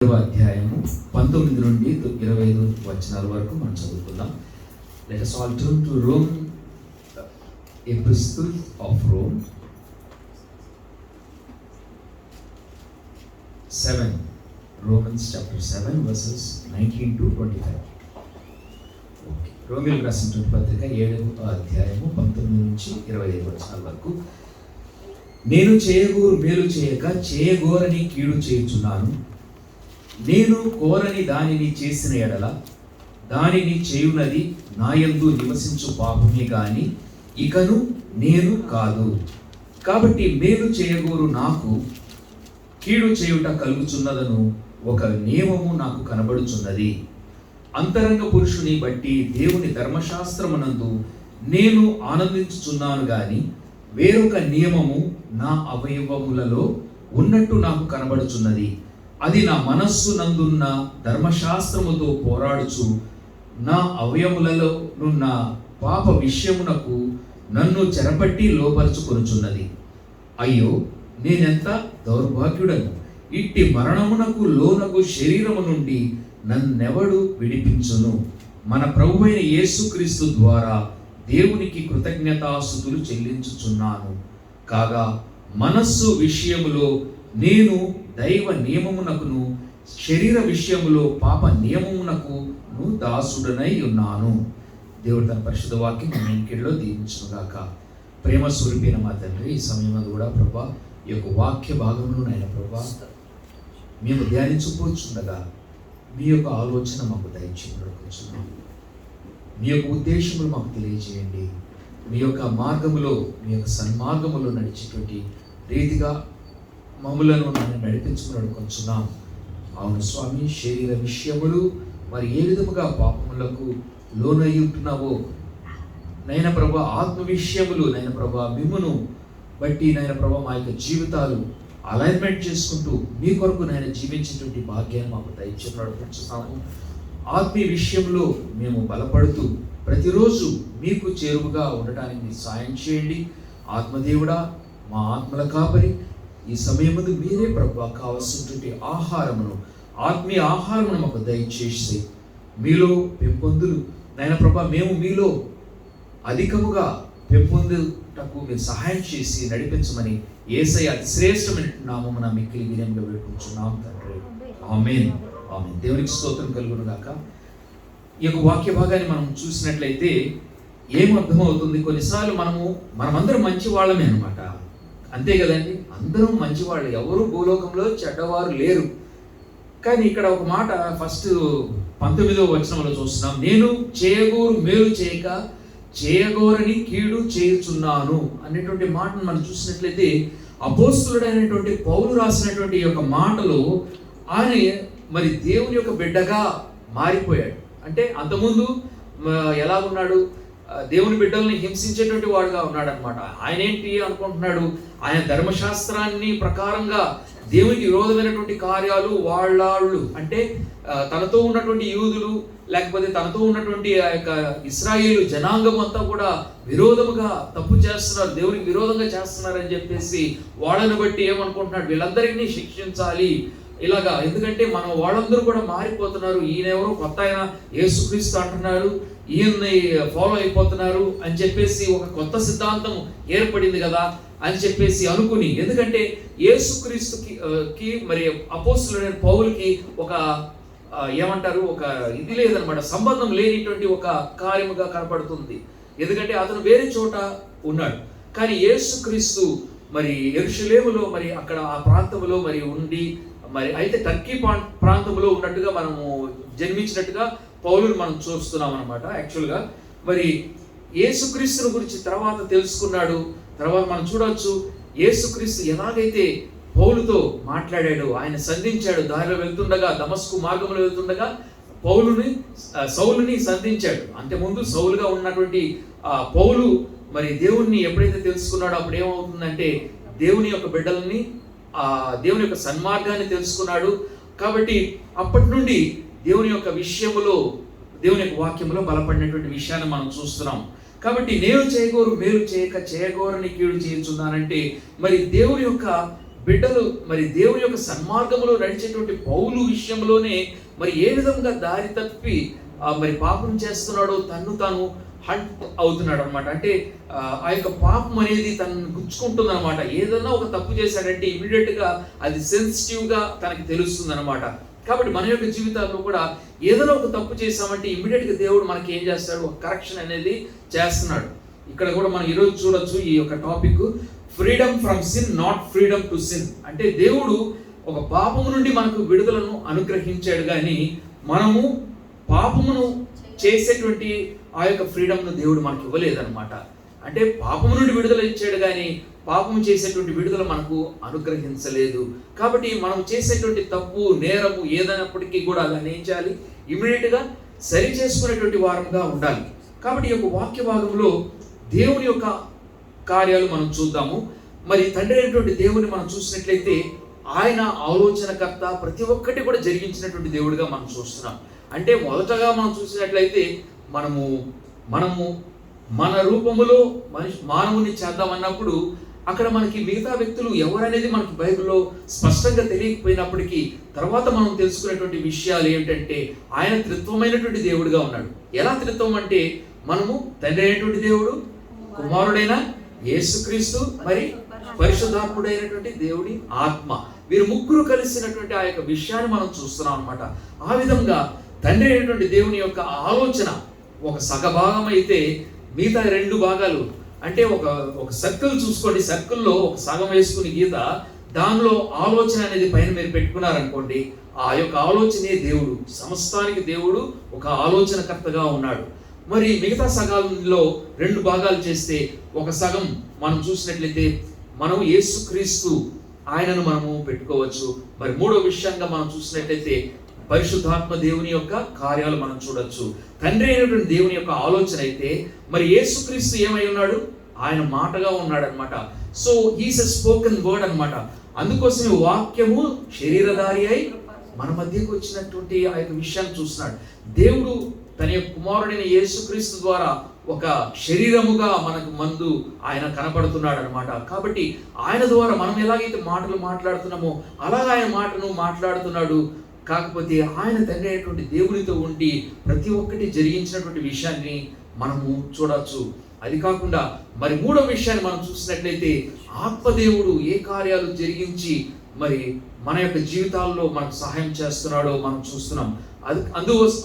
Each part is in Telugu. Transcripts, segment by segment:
అధ్యాయము 19 నుండి 25 వచనాల వరకు మనం చదువుకుందాం. Let us all turn to Rome, Epistle of Rome 7, Romans chapter 7 verses 19 to 25. Okay. రోమీయులకు రాసిన పత్రిక 7వ అధ్యాయము 19 నుంచి 25 వచనాల వరకు. నేను చేయగోరు మేలు చేయక చేయగోరని కీడు చేయుచున్నాను. నేను కోరని దానిని చేసిన ఎడల దానిని చేయునది నాయందు నివసించు పాపమే గాని ఇకను నేను కాదు. కాబట్టి మేలు చేయగోరు నాకు కీడు చేయుట కలుగుచున్నదను ఒక నియమము నాకు కనబడుచున్నది. అంతరంగ పురుషుని బట్టి దేవుని ధర్మశాస్త్రమునందు నేను ఆనందించుచున్నాను గాని వేరొక నియమము నా అవయవములలో ఉన్నట్టు నాకు కనబడుచున్నది. అది నా మనస్సు నందున్న ధర్మశాస్త్రముతో పోరాడుచు నా అవయములలో నున్న పాప విషయమునకు నన్ను చెరపట్టి లోపరుచుకొనుచున్నది. అయ్యో, నేనెంత దౌర్భాగ్యుడను! ఇట్టి మరణమునకు లోనగు శరీరము నుండి నన్నెవడు విడిపించును? మన ప్రభువైన యేసుక్రీస్తు ద్వారా దేవునికి కృతజ్ఞతాస్తుతులు చెల్లించుచున్నాను. కాగా మనస్సు విషయములో నేను దైవ నియమమునకును శరీర విషయములో పాప నియమమునకు దాసుడనై ఉన్నాను. దేవుడు తన పరిశుద్ధ వాక్యం మన ఇంటిలో దీవించుగాక. ప్రేమ స్వరూపైన మా తండ్రి, ఈ సమయంలో కూడా ప్రభా ఈ యొక్క వాక్య భాగంలో నాయన ప్రభా మేము ధ్యానించుకోవచ్చుండగా మీ యొక్క ఆలోచన మాకు దయచేయడం, మీ యొక్క ఉద్దేశములు మాకు తెలియజేయండి. మీ యొక్క మార్గములో, మీ యొక్క సన్మార్గములో నడిచేటువంటి రీతిగా మమ్ములను నడిపించుకున్నాడు కొంచున్నాం. అవును స్వామి, శరీర విషయములు మరి ఏ విధముగా పాపములకు లోనై ఉంటున్నావో నైనా ప్రభా, ఆత్మ విషయములు నైనా ప్రభా మిమ్మును బట్టి నైనా ప్రభా మా యొక్క జీవితాలు అలైన్మెంట్ చేసుకుంటూ మీ కొరకు నైనా జీవించేటువంటి భాగ్యాన్ని మాకు దయచేసి నడిపించున్నాము. ఆత్మీయ విషయంలో మేము బలపడుతూ ప్రతిరోజు మీకు చేరువుగా ఉండటానికి మీరు సాయం చేయండి. ఆత్మదేవుడా, మా ఆత్మల కాపరి, ఈ సమయం ముందు మీరే ప్రభు కావాల్సినటువంటి ఆహారమును, ఆత్మీయ ఆహారమును మాకు దయచేసి మీలో పెంపొందులు నాయన ప్రభా, మేము మీలో అధికముగా పెంపొందుటకు మీరు సహాయం చేసి నడిపించమని యేసయ్య అతి శ్రేష్టమైన నామమున మిక్కిలి వినయంగా వేడుకుంటున్నాం తండ్రి. ఆమేన్, ఆమేన్. దేవునికి స్తోత్రం కలుగును గాక. ఈ యొక్క వాక్య భాగాన్ని మనం చూసినట్లయితే ఏం అర్థమవుతుంది? కొన్నిసార్లు మనమందరం మంచి వాళ్ళమే అనమాట, అంతే కదండి. అందరం మంచివాళ్ళు, ఎవరు భూలోకంలో చెడ్డవారు లేరు. కానీ ఇక్కడ ఒక మాట ఫస్ట్ 19వ వచనంలో చూస్తున్నాం. నేను చేయగోరు మేలు చేయక చేయగోరని కీడు చేయుచున్నాను అనేటువంటి మాటను మనం చూసినట్లయితే అపోస్తలుడైనటువంటి పౌలు రాసినటువంటి ఈ యొక్క మాటలో ఆయన మరి దేవుని యొక్క బిడ్డగా మారిపోయాడు. అంటే అంతకుముందు ఎలా ఉన్నాడు? దేవుని బిడ్డల్ని హింసించేటువంటి వాడుగా ఉన్నాడు అనమాట. ఆయన ఏంటి అనుకుంటున్నాడు? ఆయన ధర్మశాస్త్రాన్ని ప్రకారంగా దేవునికి విరోధమైనటువంటి కార్యాలు వాళ్ళు అంటే తనతో ఉన్నటువంటి యూదులు లేకపోతే తనతో ఉన్నటువంటి ఆ యొక్క ఇశ్రాయేలు జనాంగం అంతా కూడా విరోధముగా తప్పు చేస్తున్నారు, దేవునికి విరోధంగా చేస్తున్నారని చెప్పేసి వాళ్ళని బట్టి ఏమనుకుంటున్నాడు? వీళ్ళందరినీ శిక్షించాలి ఇలాగా. ఎందుకంటే మనం వాళ్ళందరూ కూడా మారిపోతున్నారు, ఈయన ఎవరో కొత్త ఆయన యేసుక్రీస్తు అంటున్నారు, ఈయన్ని ఫాలో అయిపోతున్నారు అని చెప్పేసి ఒక కొత్త సిద్ధాంతం ఏర్పడింది కదా అని చెప్పేసి అనుకుని, ఎందుకంటే యేసుక్రీస్తుకి మరి అపోస్తలుడైన పౌలుకి ఒక ఏమంటారు, ఒక ఇది లేదనమాట, సంబంధం లేనిటువంటి ఒక కార్యముగా కనపడుతుంది. ఎందుకంటే అతను వేరే చోట ఉన్నాడు, కానీ యేసుక్రీస్తు మరి యెరూషలేములో మరి అక్కడ ఆ ప్రాంతంలో మరి ఉండి మరి అయితే టర్కీ ప్రాంతంలో ఉన్నట్టుగా మనము జన్మించినట్టుగా పౌలుని మనం చూస్తున్నాం అనమాట. యాక్చువల్గా మరి యేసుక్రీస్తుని గురించి తర్వాత తెలుసుకున్నాడు. తర్వాత మనం చూడవచ్చు యేసుక్రీస్తు ఎలాగైతే పౌలుతో మాట్లాడాడు, ఆయన సంధించాడు. దారిలో వెళ్తుండగా, దమస్కు మార్గంలో వెళ్తుండగా సౌలుని సంధించాడు. అంతకుముందు సౌలుగా ఉన్నటువంటి పౌలు మరి దేవుణ్ణి ఎప్పుడైతే తెలుసుకున్నాడో అప్పుడు ఏమవుతుందంటే దేవుని యొక్క బిడ్డలని దేవుని యొక్క సన్మార్గాన్ని తెలుసుకున్నాడు. కాబట్టి అప్పటి నుండి దేవుని యొక్క విషయములో, దేవుని యొక్క వాక్యములో బలపడినటువంటి విషయాన్ని మనం చూస్తున్నాం. కాబట్టి నేను చేయగోరు మేలు చేయక చేయగోరని కీడు చేయుచున్నానంటే మరి దేవుని యొక్క బిడ్డలు మరి దేవుని యొక్క సన్మార్గంలో నడిచేటువంటి పౌలు విషయంలోనే మరి ఏ విధంగా దారి తప్పి మరి పాపం చేస్తున్నాడో తన్ను తాను హంట్ అవుతున్నాడు అనమాట. అంటే ఆ యొక్క పాపం అనేది తనను గుచ్చుకుంటుంది అనమాట. ఏదైనా ఒక తప్పు చేశాడంటే ఇమీడియట్గా అది సెన్సిటివ్గా తనకి తెలుస్తుంది అనమాట. కాబట్టి మన యొక్క జీవితాల్లో కూడా ఏదైనా ఒక తప్పు చేసామంటే ఇమీడియట్గా దేవుడు మనకి ఏం చేస్తాడు, ఒక కరెక్షన్ అనేది చేస్తున్నాడు. ఇక్కడ కూడా మనం ఈరోజు చూడొచ్చు ఈ యొక్క topic, freedom from sin, not freedom to sin. అంటే దేవుడు ఒక పాపము నుండి మనకు విడుదలను అనుగ్రహించాడు, కానీ మనము పాపమును చేసేటువంటి ఆ యొక్క ఫ్రీడమ్ను దేవుడు మనకు ఇవ్వలేదన్నమాట. అంటే పాపము నుండి విడుదల ఇచ్చాడు, కానీ పాపము చేసేటువంటి విడుదల మనకు అనుగ్రహించలేదు. కాబట్టి మనం చేసేటువంటి తప్పు నేరము ఏదైనప్పటికీ కూడా దాన్ని ఏం చేయాలి, ఇమీడియట్గా సరి చేసుకునేటువంటి వారంగా ఉండాలి. కాబట్టి ఈ యొక్క వాక్య భాగంలో దేవుని యొక్క కార్యాలు మనం చూద్దాము. మరి తండ్రి అయినటువంటి దేవుని మనం చూసినట్లయితే ఆయన ఆలోచనకర్త, ప్రతి ఒక్కటి కూడా జరిగించినటువంటి దేవుడిగా మనం చూస్తున్నాం. అంటే మొదటగా మనం చూసినట్లయితే మనము మన రూపములో మానవుని చేద్దామన్నప్పుడు అక్కడ మనకి మిగతా వ్యక్తులు ఎవరనేది మనకి బైబిల్లో స్పష్టంగా తెలియకపోయినప్పటికీ తర్వాత మనం తెలుసుకునేటువంటి విషయాలు ఏంటంటే ఆయన త్రిత్వమైనటువంటి దేవుడిగా ఉన్నాడు. ఎలా త్రిత్వం అంటే మనము తండ్రి అయినటువంటి దేవుడు, కుమారుడైన యేసుక్రీస్తు, మరి పరిశుద్ధాత్ముడైనటువంటి దేవుడి ఆత్మ, వీరు ముగ్గురు కలిసినటువంటి ఆ యొక్క విషయాన్ని మనం చూస్తున్నాం అనమాట. ఆ విధంగా తండ్రి అయినటువంటి దేవుని యొక్క ఆలోచన ఒక సగభాగం అయితే మిగతా రెండు భాగాలు, అంటే ఒక సర్కిల్ చూసుకోండి, సర్కిల్లో ఒక సగం వేసుకుని గీత, దానిలో ఆలోచన అనేది పైన మీరు పెట్టుకున్నారనుకోండి, ఆ యొక్క ఆలోచనే దేవుడు, సమస్తానికి దేవుడు ఒక ఆలోచనకర్తగా ఉన్నాడు. మరి మిగతా సగాల్లో రెండు భాగాలు చేస్తే ఒక సగం మనం చూసినట్లయితే మనం యేసుక్రీస్తు ఆయనను మనము పెట్టుకోవచ్చు. మరి మూడో విషయంగా మనం చూసినట్లయితే పరిశుద్ధాత్మ దేవుని యొక్క కార్యాలు మనం చూడొచ్చు. తండ్రి అయినటువంటి దేవుని యొక్క ఆలోచన అయితే మరి యేసుక్రీస్తు ఏమై ఉన్నాడు, ఆయన మాటగా ఉన్నాడు అనమాట. So he's a spoken word అనమాట. అందుకోసమే వాక్యము శరీరధారి అయి మన మధ్యకు వచ్చినటువంటి ఆ యొక్క విషయాన్ని చూస్తున్నాడు. దేవుడు తన యొక్క కుమారుడైన యేసుక్రీస్తు ద్వారా ఒక శరీరముగా మనకు మందు ఆయన కనపడుతున్నాడు అనమాట. కాబట్టి ఆయన ద్వారా మనం ఎలాగైతే మాటలు మాట్లాడుతున్నామో అలాగ ఆయన మాటను మాట్లాడుతున్నాడు. కాకపోతే ఆయన తండ్రి అయినటువంటి దేవునితో ఉండి ప్రతి ఒక్కటి జరిగించినటువంటి విషయాన్ని మనము చూడవచ్చు. అది కాకుండా మరి మూడో విషయాన్ని మనం చూసినట్లయితే ఆత్మదేవుడు ఏ కార్యాలు జరిగించి మరి మన యొక్క జీవితాల్లో మనకు సహాయం చేస్తున్నాడో మనం చూస్తున్నాం.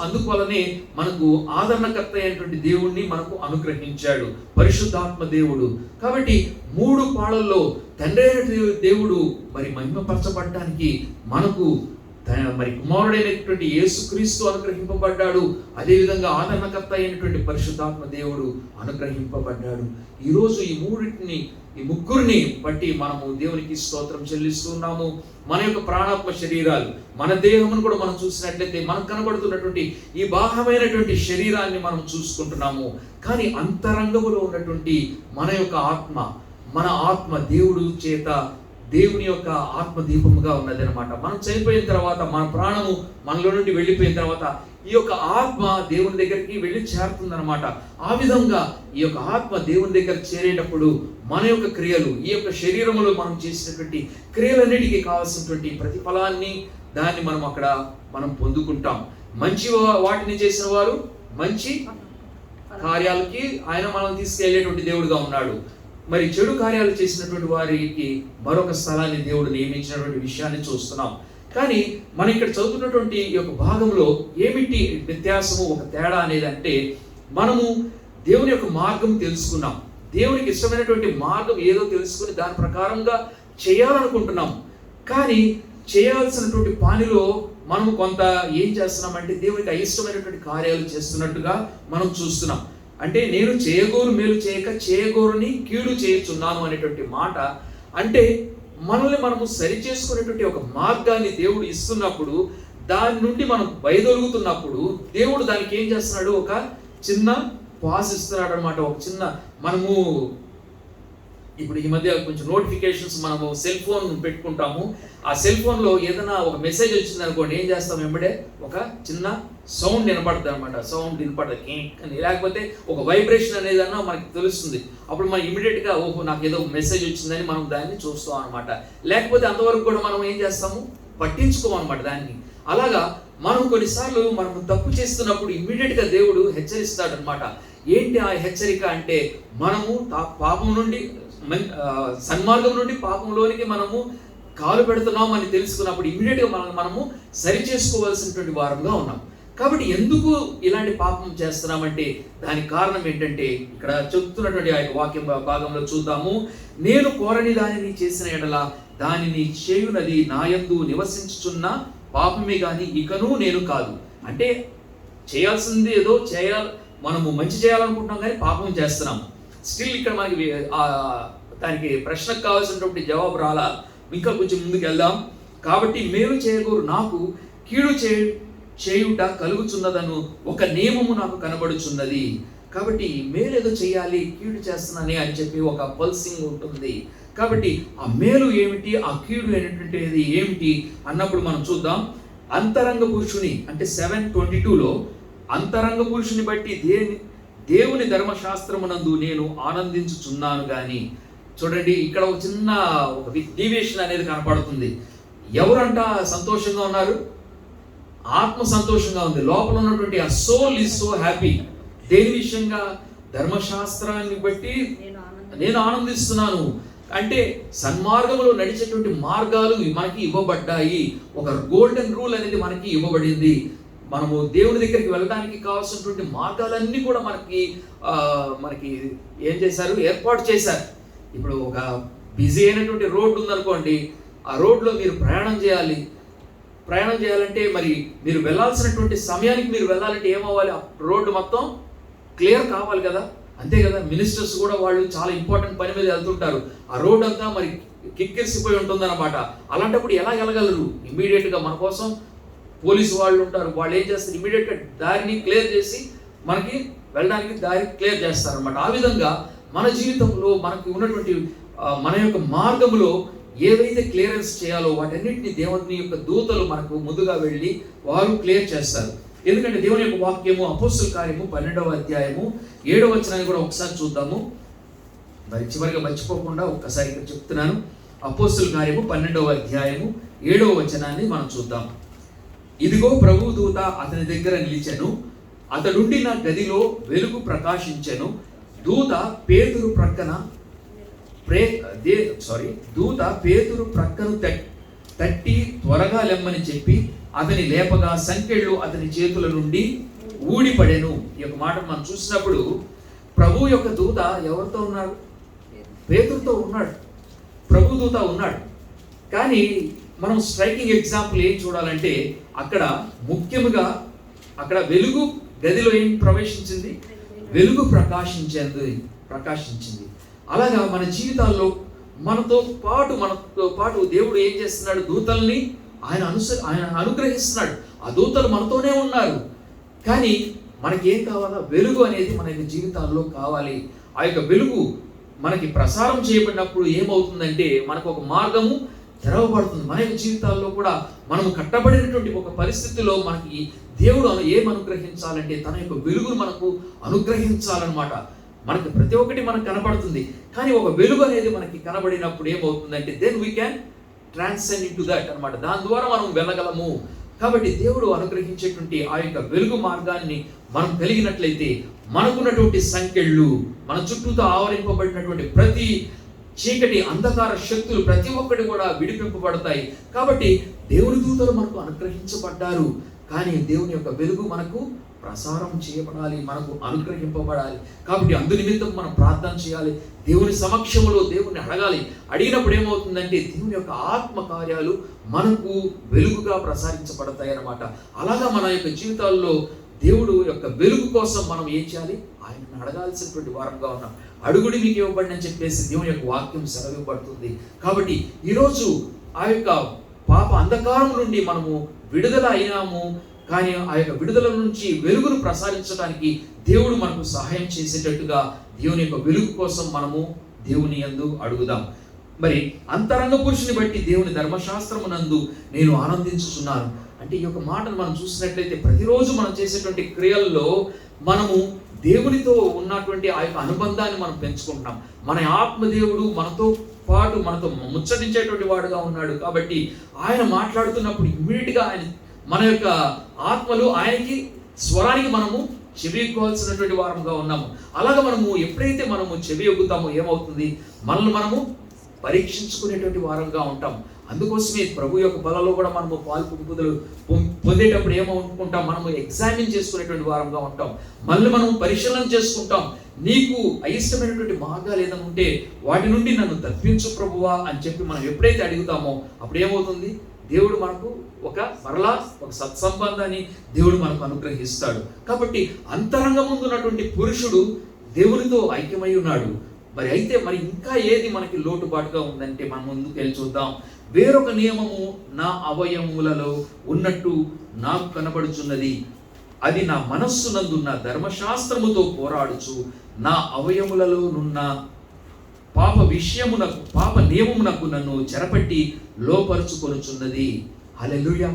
అందువలనే మనకు ఆదరణకర్త అయినటువంటి దేవుణ్ణి మనకు అనుగ్రహించాడు, పరిశుద్ధాత్మ దేవుడు. కాబట్టి మూడు పాళల్లో తండ్రి అయిన దేవుడు మరి మహిమపరచబడటానికి మనకు మరి కుమారుడైనటువంటి యేసుక్రీస్తు అనుగ్రహింపబడ్డాడు. అదేవిధంగా ఆదరణకర్త అయినటువంటి పరిశుద్ధాత్మ దేవుడు అనుగ్రహింపబడ్డాడు. ఈరోజు ఈ ముగ్గురిని బట్టి మనము దేవునికి స్తోత్రం చెల్లిస్తున్నాము. మన యొక్క ప్రాణాత్మ శరీరాలు, మన దేహమును కూడా మనం చూసినట్లయితే మనకు కనబడుతున్నటువంటి ఈ బాహమైనటువంటి శరీరాన్ని మనం చూసుకుంటున్నాము. కానీ అంతరంగములో ఉన్నటువంటి మన ఆత్మ దేవుడు చేత దేవుని యొక్క ఆత్మ దీపముగా ఉన్నది అనమాట. మనం చనిపోయిన తర్వాత మన ప్రాణము మనలో నుండి వెళ్ళిపోయిన తర్వాత ఈ యొక్క ఆత్మ దేవుని దగ్గరికి వెళ్ళి చేరుతుందనమాట. ఆ విధంగా ఈ యొక్క ఆత్మ దేవుని దగ్గర చేరేటప్పుడు మన యొక్క క్రియలు, ఈ యొక్క శరీరంలో మనం చేసినటువంటి క్రియలన్నిటికీ కావాల్సినటువంటి ప్రతిఫలాన్ని దాన్ని మనం పొందుకుంటాం. మంచి వాటిని చేసిన వారు మంచి కార్యాలకి ఆయన మనం తీసుకెళ్లేటువంటి దేవుడుగా ఉన్నాడు. మరి చెడు కార్యాలు చేసినటువంటి వారికి మరొక స్థలాన్ని దేవుడు నియమించినటువంటి విషయాన్ని చూస్తున్నాం. కానీ మనం ఇక్కడ చదువుతున్నటువంటి ఈ యొక్క భాగంలో ఏమిటి వ్యత్యాసము, ఒక తేడా అనేది అంటే మనము దేవుని యొక్క మార్గం తెలుసుకున్నాం, దేవునికి ఇష్టమైనటువంటి మార్గం ఏదో తెలుసుకుని దాని ప్రకారంగా చేయాలనుకుంటున్నాం. కానీ చేయాల్సినటువంటి పనిలో మనము కొంత ఏం చేస్తున్నామంటే దేవునికి అయిష్టమైనటువంటి కార్యాలు చేస్తున్నట్టుగా మనం చూస్తున్నాం. అంటే నేను చేయగోరు మేలు చేయక చేయగోరుని కీడు చేయుచున్నాను అనేటువంటి మాట, అంటే మనల్ని మనము సరి చేసుకునేటువంటి ఒక మార్గాన్ని దేవుడు ఇస్తున్నప్పుడు, దాని నుండి మనం వైదొలుగుతున్నప్పుడు దేవుడు దానికి ఏం చేస్తున్నాడు, ఒక చిన్న పాస్ ఇస్తున్నాడు అనమాట. ఒక చిన్న మనము ఇప్పుడు ఈ మధ్య కొంచెం నోటిఫికేషన్స్ మనము సెల్ ఫోన్ పెట్టుకుంటాము. ఆ సెల్ ఫోన్లో ఏదైనా ఒక మెసేజ్ వచ్చింది అనుకోండి, ఏం చేస్తాం, వెంబడే ఒక చిన్న సౌండ్ వినపడుతుంది అనమాట. సౌండ్ వినపడుతుంది అని, లేకపోతే ఒక వైబ్రేషన్ అనేది అన్న మనకి తెలుస్తుంది. అప్పుడు మనం ఇమీడియట్గా ఓహో నాకు ఏదో మెసేజ్ వచ్చిందని మనం దాన్ని చూస్తాం అనమాట. లేకపోతే అంతవరకు కూడా మనం ఏం చేస్తాము, పట్టించుకోమన్నమాట దాన్ని. అలాగా మనం కొన్నిసార్లు మనం తప్పు చేస్తున్నప్పుడు ఇమ్మీడియట్గా దేవుడు హెచ్చరిస్తాడు అనమాట. ఏంటి ఆ హెచ్చరిక అంటే, మనము పాపం నుండి సన్మార్గం నుండి పాపంలోనికి మనము కాలు పెడుతున్నాం అని తెలుసుకున్నప్పుడు ఇమ్మీడియట్గా మనము సరి చేసుకోవాల్సినటువంటి వారంగా ఉన్నాం. కాబట్టి ఎందుకు ఇలాంటి పాపం చేస్తున్నామంటే దానికి కారణం ఏంటంటే, ఇక్కడ చెప్తున్నటువంటి ఆ వాక్యం భాగంలో చూద్దాము. నేను కోరని దానిని చేసిన ఎడల దానిని చేయునది నాయందు నివసించుచున్న పాపమే కానీ ఇకను నేను కాదు. అంటే చేయాల్సింది ఏదో మనము మంచి చేయాలనుకుంటున్నాం కానీ పాపం చేస్తున్నాము. స్టిల్ ఇక్కడ మనకి దానికి ప్రశ్నకు కావాల్సినటువంటి జవాబు రాలా. ఇంకా కొంచెం ముందుకు వెళ్దాం. కాబట్టి మేలు చేయగోరు నాకు కీడు చేయుట కలుగుచున్నదను ఒక నియమము నాకు కనబడుచున్నది. కాబట్టి మేలు ఏదో చేయాలి, కీడు చేస్తున్నానే అని చెప్పి ఒక పల్సింగ్ ఉంటుంది. కాబట్టి ఆ మేలు ఏమిటి, ఆ కీడు అనేటువంటిది ఏమిటి అన్నప్పుడు మనం చూద్దాం. అంతరంగ పురుషుని అంటే 7:22లో అంతరంగ పురుషుని బట్టి దేవుని ధర్మశాస్త్రమునందు నేను ఆనందించుచున్నాను కానీ. చూడండి, ఇక్కడ ఒక చిన్న డీవియేషన్ అనేది కనపడుతుంది. ఎవరంట సంతోషంగా ఉన్నారు? ఆత్మ సంతోషంగా ఉంది. లోపల ఉన్నటువంటి ఆ సోల్ ఈజ్ సో హ్యాపీ. దేని విషయంగా? ధర్మశాస్త్రాన్ని బట్టి నేను ఆనందిస్తున్నాను. అంటే సన్మార్గంలో నడిచేటువంటి మార్గాలు మనకి ఇవ్వబడ్డాయి. ఒక గోల్డెన్ రూల్ అనేది మనకి ఇవ్వబడింది. మనము దేవుని దగ్గరికి వెళ్ళడానికి కావాల్సినటువంటి మార్గాలన్నీ కూడా మనకి ఏం చేశారు, ఏర్పాటు చేశారు. ఇప్పుడు ఒక బిజీ అయినటువంటి రోడ్డు ఉందనుకోండి, ఆ రోడ్లో మీరు ప్రయాణం చేయాలంటే మరి మీరు వెళ్ళాల్సినటువంటి సమయానికి మీరు వెళ్ళాలంటే ఏమవ్వాలి? ఆ రోడ్డు మొత్తం క్లియర్ కావాలి కదా, అంతే కదా. మినిస్టర్స్ కూడా వాళ్ళు చాలా ఇంపార్టెంట్ పని మీద వెళ్తుంటారు. ఆ రోడ్ అంతా మరి కిక్కిరిసిపోయి ఉంటుందన్నమాట. అలాంటప్పుడు ఎలా వెళ్ళగలరు? ఇమ్మీడియట్గా మన కోసం పోలీసు వాళ్ళు ఉంటారు. వాళ్ళు ఏం చేస్తారు, ఇమ్మీడియట్గా దారిని క్లియర్ చేసి మనకి వెళ్ళడానికి దారి క్లియర్ చేస్తారనమాట. ఆ విధంగా మన జీవితంలో మనకి ఉన్నటువంటి మన యొక్క మార్గంలో ఏవైతే క్లియరెన్స్ చేయాలో వాటన్నిటిని దేవుని యొక్క దూతలు మనకు ముందుగా వెళ్ళి వారు క్లియర్ చేస్తారు. ఎందుకంటే దేవుని యొక్క వాక్యము అపోస్తల కార్యము 12వ అధ్యాయము 7వ వచనాన్ని కూడా ఒకసారి చూద్దాము. మరి చివరిగా మర్చిపోకుండా ఒక్కసారి ఇక్కడ చెప్తున్నాను. అపోస్తల కార్యము 12వ అధ్యాయము 7వ వచనాన్ని మనం చూద్దాం. ఇదిగో ప్రభు దూత అతని దగ్గర నిలిచెను, అతడుండిన గదిలో వెలుగు ప్రకాశించెను. దూత పేతురు ప్రక్కను తట్టి త్వరగా లెమ్మని చెప్పి అతని లేపగా సంకెళ్ళు అతని చేతుల నుండి ఊడిపడెను. ఈ యొక్క మాట మనం చూసినప్పుడు ప్రభు యొక్క దూత ఎవరితో ఉన్నాడు? పేతురుతో ఉన్నాడు. ప్రభు దూత ఉన్నాడు. కానీ మనం స్ట్రైకింగ్ ఎగ్జాంపుల్ ఏం చూడాలంటే, అక్కడ ముఖ్యముగా అక్కడ వెలుగు గదిలో ఏం ప్రవేశించింది? వెలుగు ప్రకాశించింది. అలాగా మన జీవితాల్లో మనతో పాటు దేవుడు ఏం చేస్తున్నాడు? దూతల్ని ఆయన అనుగ్రహిస్తున్నాడు. ఆ దూతలు మనతోనే ఉన్నారు. కానీ మనకి ఏం కావాలా? వెలుగు అనేది మన యొక్క జీవితాల్లో కావాలి. ఆ యొక్క వెలుగు మనకి ప్రసారం చేయబడినప్పుడు ఏమవుతుందంటే మనకు ఒక మార్గము తెరవబడుతుంది. మన యొక్క జీవితాల్లో కూడా మనము కట్టబడినటువంటి ఒక పరిస్థితిలో మనకి దేవుడు ఏం అనుగ్రహించాలంటే తన యొక్క వెలుగును మనకు అనుగ్రహించాలన్నమాట. మనకి ప్రతి ఒక్కటి మనకు కనబడుతుంది. కానీ ఒక వెలుగు అనేది మనకి కనబడినప్పుడు ఏమవుతుందంటే then we can transcend into that అనమాట. దాని ద్వారా మనం వెళ్ళగలము. కాబట్టి దేవుడు అనుగ్రహించేటువంటి ఆ యొక్క వెలుగు మార్గాన్ని మనం కలిగినట్లయితే మనకున్నటువంటి సంకెళ్ళు, మన చుట్టూతో ఆవరింపబడినటువంటి ప్రతి చీకటి అంధకార శక్తులు ప్రతి ఒక్కటి కూడా విడిపింపబడతాయి. కాబట్టి దేవుని దూతలు మనకు అనుగ్రహించబడ్డారు. కానీ దేవుని యొక్క వెలుగు మనకు ప్రసారం చేయబడాలి, మనకు అనుగ్రహింపబడాలి. కాబట్టి అందు నిమిత్తం మనం ప్రార్థన చేయాలి, దేవుని సమక్షంలో దేవుని అడగాలి. అడిగినప్పుడు ఏమవుతుందంటే దేవుని యొక్క ఆత్మ కార్యాలు మనకు వెలుగుగా ప్రసారించబడతాయి అన్నమాట. అలాగా మన యొక్క జీవితాల్లో దేవుడు యొక్క వెలుగు కోసం మనం ఏం చేయాలి? ఆయనను అడగాల్సినటువంటి వారంగా ఉన్నాం. అడుగుడి మీకు ఇవ్వబడి అని చెప్పేసి దేవుని యొక్క వాక్యం సెలవివ్వబడుతుంది. కాబట్టి ఈరోజు ఆ యొక్క పాప అంధకారం నుండి మనము విడుదల అయినాము. కానీ ఆ యొక్క విడుదల నుంచి వెలుగును ప్రసారించడానికి దేవుడు మనకు సహాయం చేసేటట్టుగా దేవుని యొక్క వెలుగు కోసం మనము దేవుని యందు అడుగుదాం. మరి అంతరంగ పురుషుని బట్టి దేవుని ధర్మశాస్త్రమునందు నేను ఆనందించుచున్నాను అంటే, ఈ యొక్క మాటను మనం చూసినట్లయితే ప్రతిరోజు మనం చేసేటువంటి క్రియల్లో మనము దేవునితో ఉన్నటువంటి ఆ యొక్క అనుబంధాన్ని మనం పెంచుకుంటున్నాం. మన ఆత్మదేవుడు మనతో పాటు మనతో ముచ్చటించేటువంటి వాడుగా ఉన్నాడు. కాబట్టి ఆయన మాట్లాడుతున్నప్పుడు ఇమ్మీడియట్గా ఆయన మన యొక్క ఆత్మలు ఆయనకి స్వరానికి మనము చెవి ఎక్కాల్సినటువంటి వారంగా ఉన్నాము. అలాగ మనము ఎప్పుడైతే మనము చెవి ఎగ్గుతామో ఏమవుతుంది, మనల్ని మనము పరీక్షించుకునేటువంటి వారంగా ఉంటాం. అందుకోసమే ప్రభు యొక్క బలలో కూడా మనము పాలు పొందుదలు పొందేటప్పుడు ఏమనుకుంటాం, మనము ఎగ్జామిన్ చేసుకునేటువంటి వారంగా ఉంటాం. మళ్ళీ మనం పరిశీలన చేసుకుంటాం. నీకు అయిష్టమైనటువంటి మార్గాలు ఏదైనా ఉంటే వాటి నుండి నన్ను తప్పించు ప్రభువా అని చెప్పి మనం ఎప్పుడైతే అడుగుతామో అప్పుడు ఏమవుతుంది, దేవుడు మనకు మరలా ఒక సత్సంబంధాన్ని దేవుడు మనకు అనుగ్రహిస్తాడు. కాబట్టి అంతరంగముందు ఉన్నటువంటి పురుషుడు దేవునితో ఐక్యమై ఉన్నాడు. మరి ఇంకా ఏది మనకి లోటుపాటుగా ఉందంటే మనం ముందుకు వెళ్ళి చూద్దాం. వేరొక నియమము నా అవయములలో ఉన్నట్టు నాకు కనబడుచున్నది, అది నా మనస్సునందున్న ధర్మశాస్త్రముతో పోరాడుచు నా అవయములలో నున్న పాప నియమమునకు నన్ను చెరపట్టి లోపరుచుకొనుచున్నది. హల్లెలూయా.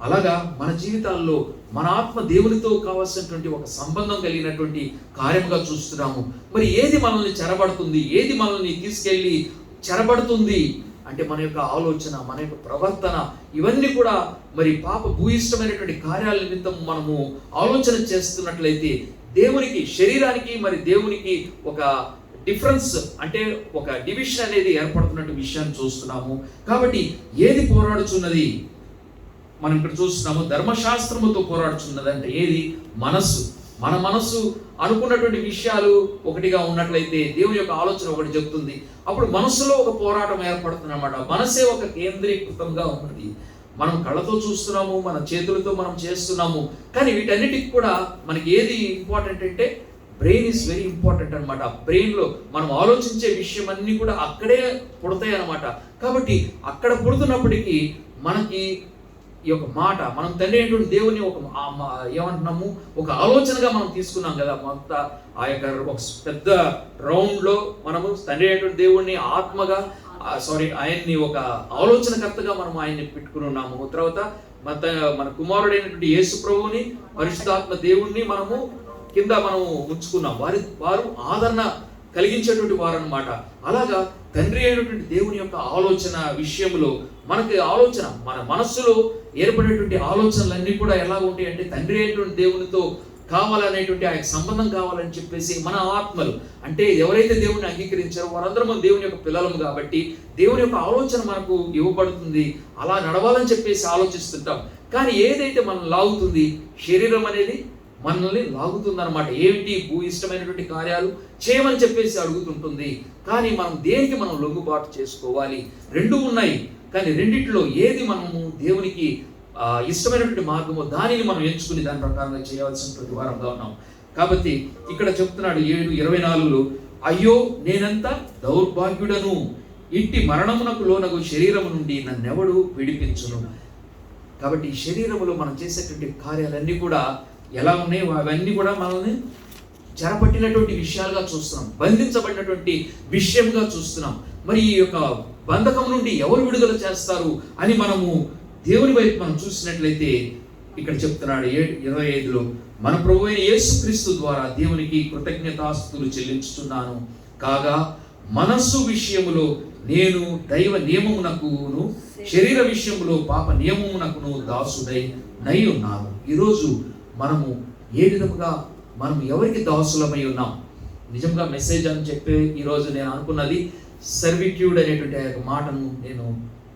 అలాగా మన జీవితాల్లో మన ఆత్మ దేవునితో కావాల్సినటువంటి ఒక సంబంధం కలిగినటువంటి కార్యముగా చూస్తున్నాము. మరి ఏది మనల్ని చెరబడుతుంది, ఏది మనల్ని తీసుకెళ్ళి చెరబడుతుంది అంటే మన యొక్క ఆలోచన, మన యొక్క ప్రవర్తన, ఇవన్నీ కూడా మరి పాప భూయిష్టమైనటువంటి కార్యాల నిమిత్తం మనము ఆలోచన చేస్తున్నట్లయితే దేవునికి, శరీరానికి మరి దేవునికి ఒక డిఫరెన్స్ అంటే ఒక డివిజన్ అనేది ఏర్పడుతున్నట్టు విషయాన్ని చూస్తున్నాము. కాబట్టి ఏది పోరాడుచున్నది, మనం ఇక్కడ చూస్తున్నాము ధర్మశాస్త్రముతో పోరాడుచున్నది అంటే ఏది, మనస్సు. మన మనస్సు అనుకున్నటువంటి విషయాలు ఒకటిగా ఉన్నట్లయితే దేవుని యొక్క ఆలోచన ఒకటి చెప్తుంది. అప్పుడు మనస్సులో ఒక పోరాటం ఏర్పడుతుంది అన్నమాట. మనసే ఒక కేంద్రీకృతంగా ఉన్నది. మనం కళ్ళతో చూస్తున్నాము, మన చేతులతో మనం చేస్తున్నాము, కానీ వీటన్నిటికి కూడా మనకి ఏది ఇంపార్టెంట్ అంటే బ్రెయిన్ ఈజ్ వెరీ ఇంపార్టెంట్ అనమాట. బ్రెయిన్లో మనం ఆలోచించే విషయం అన్నీ కూడా అక్కడే పుడతాయి అన్నమాట. కాబట్టి అక్కడ పుడుతున్నప్పటికీ మనకి ఈ యొక్క మాట, మనం తండ్రి అయినటువంటి దేవుని ఏమంటున్నాము, ఒక ఆలోచనగా మనం తీసుకున్నాం కదా. మొత్తం ఆ యొక్క ఒక పెద్ద రౌండ్లో మనము తండ్రి అయినటువంటి దేవుడిని ఆత్మగా ఆయన్ని ఒక ఆలోచనకర్తగా మనం ఆయన్ని పెట్టుకుని ఉన్నాము. తర్వాత మన కుమారుడైనటువంటి యేసు ప్రభువుని, పరిశుద్ధాత్మ దేవుణ్ణి మనము కింద మనము ఉంచుకున్నాం. వారు ఆదరణ కలిగించేటువంటి వారు అనమాట. అలాగా తండ్రి అయినటువంటి దేవుని యొక్క ఆలోచన విషయంలో మనకి ఆలోచన, మన మనస్సులో ఏర్పడేటువంటి ఆలోచనలన్నీ కూడా ఎలా ఉంటాయి అంటే తండ్రి అయినటువంటి దేవునితో కావాలనేటువంటి ఆ సంబంధం కావాలని చెప్పేసి మన ఆత్మలు అంటే ఎవరైతే దేవుని అంగీకరించారో వారందరం దేవుని యొక్క పిల్లలము కాబట్టి దేవుని యొక్క ఆలోచన మనకు ఇవ్వబడుతుంది. అలా నడవాలని చెప్పేసి ఆలోచిస్తుంటాం. కానీ ఏదైతే మనం లాగుతుంది, శరీరం అనేది మనల్ని లాగుతుందన్నమాట. ఏమిటి, ఇష్టమైనటువంటి కార్యాలు చేయమని చెప్పేసి అడుగుతుంటుంది. కానీ మనం దేనికి మనం లొంగుబాటు చేసుకోవాలి? రెండు ఉన్నాయి, కానీ రెండిట్లో ఏది మనము దేవునికి ఇష్టమైనటువంటి మార్గము దానిని మనం ఎంచుకుని దాని ప్రకారంగా చేయవలసినటువంటి వారంగా ఉన్నాం. కాబట్టి ఇక్కడ చెప్తున్నాడు 7:24, అయ్యో నేనంత దౌర్భాగ్యుడను, ఇట్టి మరణమునకు లోనగు శరీరము నుండి నన్నెవడు విడిపించును. కాబట్టి ఈ శరీరములో మనం చేసేటువంటి కార్యాలన్నీ కూడా ఎలా ఉన్నాయి, అవన్నీ కూడా మనల్ని చెరపట్టినటువంటి విషయాలుగా చూస్తున్నాం, బంధించబడినటువంటి విషయంగా చూస్తున్నాం. మరి ఈ యొక్క బంధకం నుండి ఎవరు విడుదల చేస్తారు అని మనము దేవుని వైపు మనం చూసినట్లయితే ఇక్కడ చెప్తున్నాడు 7:25, మన ప్రభువైన యేసుక్రీస్తు ద్వారా దేవునికి కృతజ్ఞతాస్తుతులు చెల్లించుతున్నాను. కాగా మనస్సు విషయములో నేను దైవ నియమమునకును శరీర విషయములో పాప నియమమునకును దాసుడై ఉన్నాను. ఈరోజు మనము ఏ విధముగా మనం ఎవరికి దాసులమై ఉన్నాం? నిజంగా మెసేజ్ అని చెప్పి ఈరోజు నేను అనుకున్నది సర్విట్యూడ్ అనేటువంటి మాటను నేను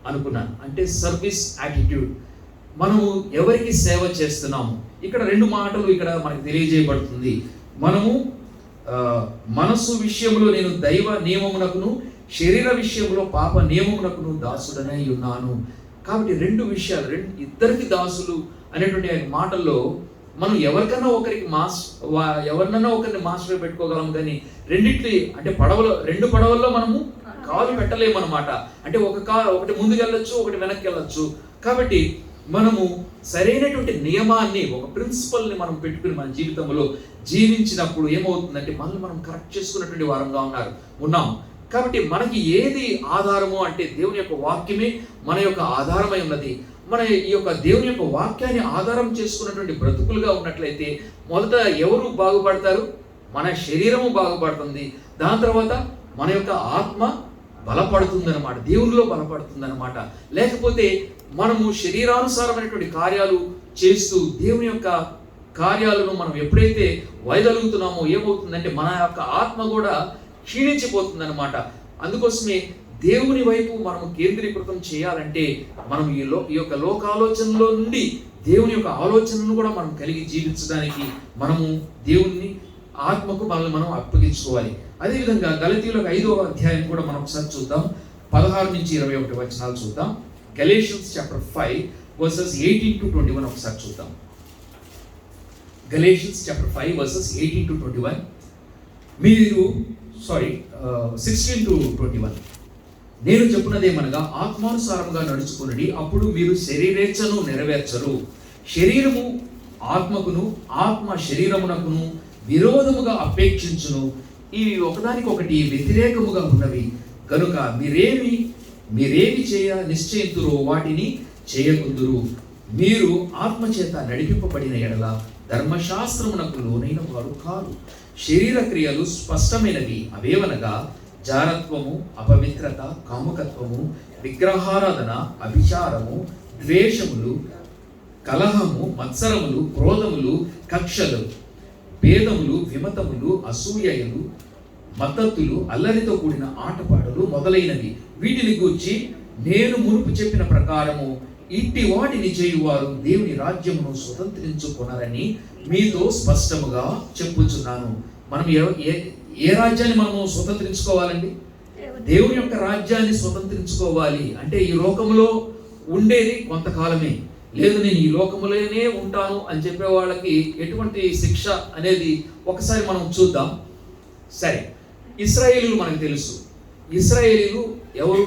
అనుకున్నాను. అంటే సర్వీస్ యాటిట్యూడ్. మనము ఎవరికి సేవ చేస్తున్నాము? ఇక్కడ రెండు మాటలు ఇక్కడ మనకు తెలియజేయబడుతుంది. మనము మనస్సు విషయంలో నేను దైవ నియమమునకును శరీర విషయంలో పాప నియమమునకును దాసుడనై ఉన్నాను. కాబట్టి రెండు విషయాలు, ఇద్దరికి దాసులు అనేటువంటి మాటల్లో మనం ఎవరినన్నా ఒకరిని మాస్టర్ పెట్టుకోగలం, కానీ రెండు పడవల్లో మనము కాలు పెట్టలేము అన్నమాట. అంటే ఒకటి ముందుకెళ్ళొచ్చు, ఒకటి వెనక్కి వెళ్ళొచ్చు. కాబట్టి మనము సరైనటువంటి నియమాన్ని, ఒక ప్రిన్సిపల్ని మనం పెట్టుకుని మన జీవితంలో జీవించినప్పుడు ఏమవుతుందంటే మనల్ని మనం కరెక్ట్ చేసుకున్నటువంటి వారంగా ఉన్నాం. కాబట్టి మనకి ఏది ఆధారము అంటే దేవుని యొక్క వాక్యమే మన యొక్క ఆధారమై ఉన్నది. మన ఈ యొక్క దేవుని యొక్క వాక్యాన్ని ఆధారం చేసుకున్నటువంటి బ్రతుకులుగా ఉన్నట్లయితే మొదట ఎవరు బాగుపడతారు? మన శరీరము బాగుపడుతుంది. దాని తర్వాత మన యొక్క ఆత్మ బలపడుతుందన్నమాట, దేవునిలో బలపడుతుందన్నమాట. లేకపోతే మనము శరీరానుసారమైనటువంటి కార్యాలు చేస్తూ దేవుని యొక్క కార్యాలను మనం ఎప్పుడైతే వైదొలుగుతున్నామో ఏమవుతుందంటే మన యొక్క ఆత్మ కూడా క్షీణించిపోతుందన్నమాట. అందుకోసమే దేవుని వైపు మనం కేంద్రీకృతం చేయాలంటే మనం ఈ యొక్క లోకాలోచనలో నుండి దేవుని యొక్క ఆలోచనను కూడా మనం కలిగి జీవించడానికి మనము దేవుని ఆత్మకు మనల్ని మనం అప్పగించుకోవాలి. అదేవిధంగా గలతీయులకు 5వ అధ్యాయం కూడా మనం ఒకసారి చూద్దాం. 16 నుంచి 21 వచనాలు చూద్దాం. గలేషియన్స్ చాప్టర్ 5 వర్సెస్ 18 to 21 ఒకసారి చూద్దాం. Galatians chapter 5 versus 18 to 21. 16 to 21. నేను చెప్పున్నదేమనగా ఆత్మానుసారముగా నడుచుకునడి, అప్పుడు మీరు శరీరేచ్ఛను నెరవేర్చరు. శరీరము ఆత్మకును, ఆత్మ శరీరమునకును విరోధముగా అపేక్షించును. ఇవి ఒకదానికొకటి వ్యతిరేకముగా ఉన్నవి. కనుక మీరేమి చేయ నిశ్చయింతురో వాటిని చేయకుందురు. మీరు ఆత్మచేత నడిపింపబడిన ఎడల ధర్మశాస్త్రమునకు లోనైన వారు కారు. శరీర క్రియలు స్పష్టమైనవి. అవేవనగా జారత్వము, అపవిత్రత, కాముకత్వము, విగ్రహారాధన, అభిచారము, ద్వేషములు, కలహము, మత్సరములు, క్రోధములు, కక్షలు, భేదములు, విమతములు, అసూయలు, మద్దతులు, అల్లరితో కూడిన ఆటపాటలు మొదలైనవి. వీటిని గూర్చి నేను మునుపు చెప్పిన ప్రకారము ఇట్టి వాటిని చేయువారు దేవుని రాజ్యమును స్వతంత్రించుకొనరని మీతో స్పష్టముగా చెప్పుచున్నాను. మనం ఏ రాజ్యాన్ని మనము స్వతంత్రించుకోవాలండి? దేవుని యొక్క రాజ్యాన్ని స్వతంత్రించుకోవాలి. అంటే ఈ లోకంలో ఉండేది కొంతకాలమే. లేదు నేను ఈ లోకములోనే ఉంటాను అని చెప్పే వాళ్ళకి ఎటువంటి శిక్ష అనేది ఒకసారి మనం చూద్దాం. సరే, ఇశ్రాయేలీయులు మనకు తెలుసు. ఇశ్రాయేలీయులు ఎవరు?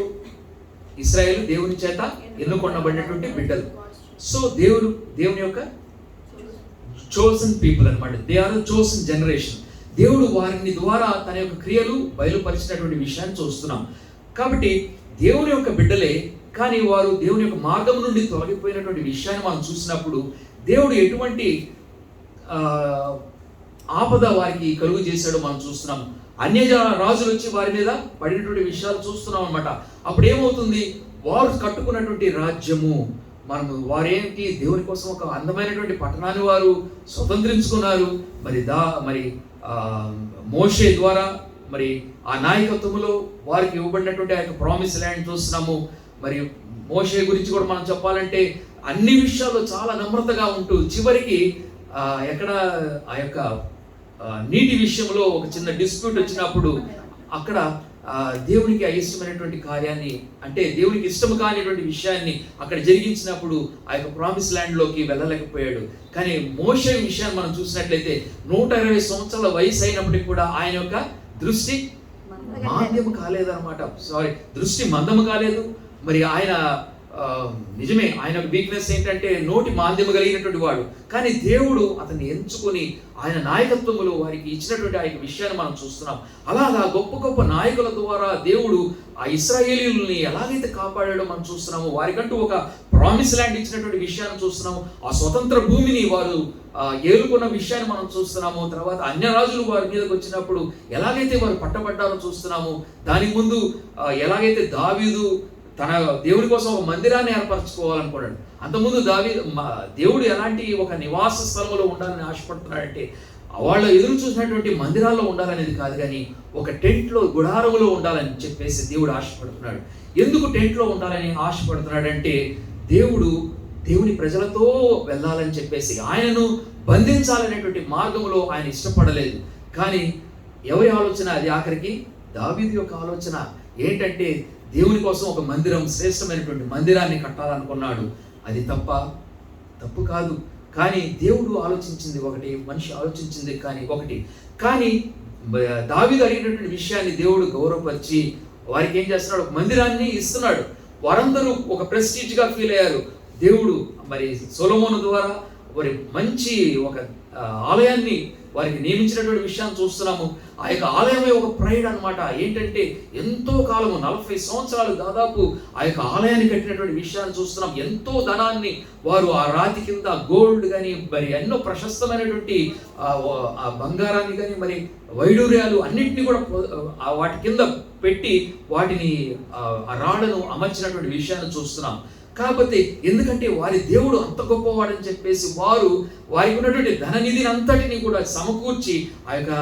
ఇశ్రాయేలు దేవుని చేత ఎన్నుకొనబడినటువంటి బిడ్డలు. సో దేవుని యొక్క చోసన్ పీపుల్ అన్నమాట. They are chosen generation. దేవుడు వారిని ద్వారా తన యొక్క క్రియలు బయలుపరిచినటువంటి విషయాన్ని చూస్తున్నాం. కాబట్టి దేవుని యొక్క బిడ్డలే, కానీ వారు దేవుని యొక్క మార్గం నుండి తొలగిపోయినటువంటి విషయాన్ని మనం చూసినప్పుడు దేవుడు ఎటువంటి ఆపద వారికి కలుగు చేశాడో మనం చూస్తున్నాం. రాజులు వచ్చి వారి మీద పడినటువంటి విషయాలు చూస్తున్నాం అనమాట. అప్పుడు ఏమవుతుంది? వారు కట్టుకున్నటువంటి రాజ్యము వారేంటి దేవుని కోసం ఒక అందమైనటువంటి పట్టణాన్ని వారు స్వతంత్రించుకున్నారు. మరి మోషే ద్వారా మరి ఆ నాయకత్వంలో వారికి ఇవ్వబడినటువంటి ఆ యొక్క ప్రామిస్ ల్యాండ్ చూస్తున్నాము. మరి మోషే గురించి కూడా మనం చెప్పాలంటే అన్ని విషయాల్లో చాలా నమ్రతగా ఉంటూ చివరికి ఎక్కడ ఆ యొక్క నీటి విషయంలో ఒక చిన్న డిస్ప్యూట్ వచ్చినప్పుడు అక్కడ దేవునికి అయిష్టమైనటువంటి కార్యాన్ని, అంటే దేవునికి ఇష్టము కానిటువంటి విషయాన్ని అక్కడ జరిగించినప్పుడు ఆ యొక్క ప్రామిస్ ల్యాండ్లోకి వెళ్ళలేకపోయాడు. కానీ మోషే విషయాన్ని మనం చూసినట్లయితే 120 సంవత్సరాల వయసు అయినప్పటికీ కూడా ఆయన యొక్క దృష్టి మాంద్యము కాలేదన్నమాట. దృష్టి మందము కాలేదు. మరి ఆయన నిజమే, ఆయన వీక్నెస్ ఏంటంటే నోటి మాంద్యము కలిగినటువంటి వాడు. కానీ దేవుడు అతన్ని ఎంచుకొని ఆయన నాయకత్వంలో వారికి ఇచ్చినటువంటి ఆ విషయాన్ని మనం చూస్తున్నాం. అలా గొప్ప గొప్ప నాయకుల ద్వారా దేవుడు ఆ ఇశ్రాయేలీయుల్ని ఎలాగైతే కాపాడాడో మనం చూస్తున్నాము. వారికంటూ ఒక ప్రామిస్ ల్యాండ్ ఇచ్చినటువంటి విషయాన్ని చూస్తున్నాము. ఆ స్వతంత్ర భూమిని వారు ఏలుకున్న విషయాన్ని మనం చూస్తున్నాము. తర్వాత అన్య రాజులు వారి మీదకి వచ్చినప్పుడు ఎలాగైతే వారు పట్టబడ్డారో చూస్తున్నాము. దానికి ముందు ఎలాగైతే దావీదు తన దేవుడి కోసం ఒక మందిరాన్ని ఏర్పరచుకోవాలనుకున్నాడు. అంతకుముందు దేవుడు ఎలాంటి ఒక నివాస స్థలంలో ఉండాలని ఆశపడుతున్నాడంటే వాళ్ళు ఎదురు చూసినటువంటి మందిరాల్లో ఉండాలనేది కాదు, కానీ ఒక టెంట్లో, గుడారంలో ఉండాలని చెప్పేసి దేవుడు ఆశపడుతున్నాడు. ఎందుకు టెంట్లో ఉండాలని ఆశపడుతున్నాడంటే దేవుని ప్రజలతో వెళ్ళాలని చెప్పేసి, ఆయనను బంధించాలనేటువంటి మార్గంలో ఆయన ఇష్టపడలేదు. కానీ ఎవరి ఆలోచన అది? ఆఖరికి దావీదు యొక్క ఆలోచన ఏంటంటే దేవుని కోసం ఒక మందిరం, శ్రేష్టమైనటువంటి మందిరాన్ని కట్టాలనుకున్నాడు. అది తప్పు కాదు. కానీ దేవుడు ఆలోచించింది ఒకటి, మనిషి ఆలోచించింది ఒకటి. కానీ దావీదు అడిగినటువంటి విషయాన్ని దేవుడు గౌరవపరిచి వారికి ఏం చేస్తున్నాడు? ఒక మందిరాన్ని ఇస్తున్నాడు. వారందరూ ఒక ప్రెస్టీజ్గా ఫీల్ అయ్యారు. దేవుడు మరి సొలొమోను ద్వారా మరి మంచి ఒక ఆలయాన్ని వారికి నియమించినటువంటి విషయాన్ని చూస్తున్నాము. ఆ యొక్క ఆలయమే ఒక ప్రైడ్ అనమాట. ఏంటంటే ఎంతో కాలము 40 సంవత్సరాలు దాదాపు ఆ యొక్క ఆలయాన్ని కట్టినటువంటి విషయాన్ని చూస్తున్నాం. ఎంతో ధనాన్ని వారు ఆ రాతి కింద గోల్డ్ కానీ మరి ఎన్నో ప్రశస్తమైనటువంటి ఆ బంగారాన్ని కానీ మరి వైడూర్యాలు అన్నింటినీ కూడా వాటి కింద పెట్టి వాటిని ఆ రాళ్లను అమర్చినటువంటి విషయాన్ని చూస్తున్నాం. కాకపోతే ఎందుకంటే వారి దేవుడు అంత గొప్పవాడని చెప్పేసి వారికి ఉన్నటువంటి ధననిధిని అంతటిని కూడా సమకూర్చి ఆ యొక్క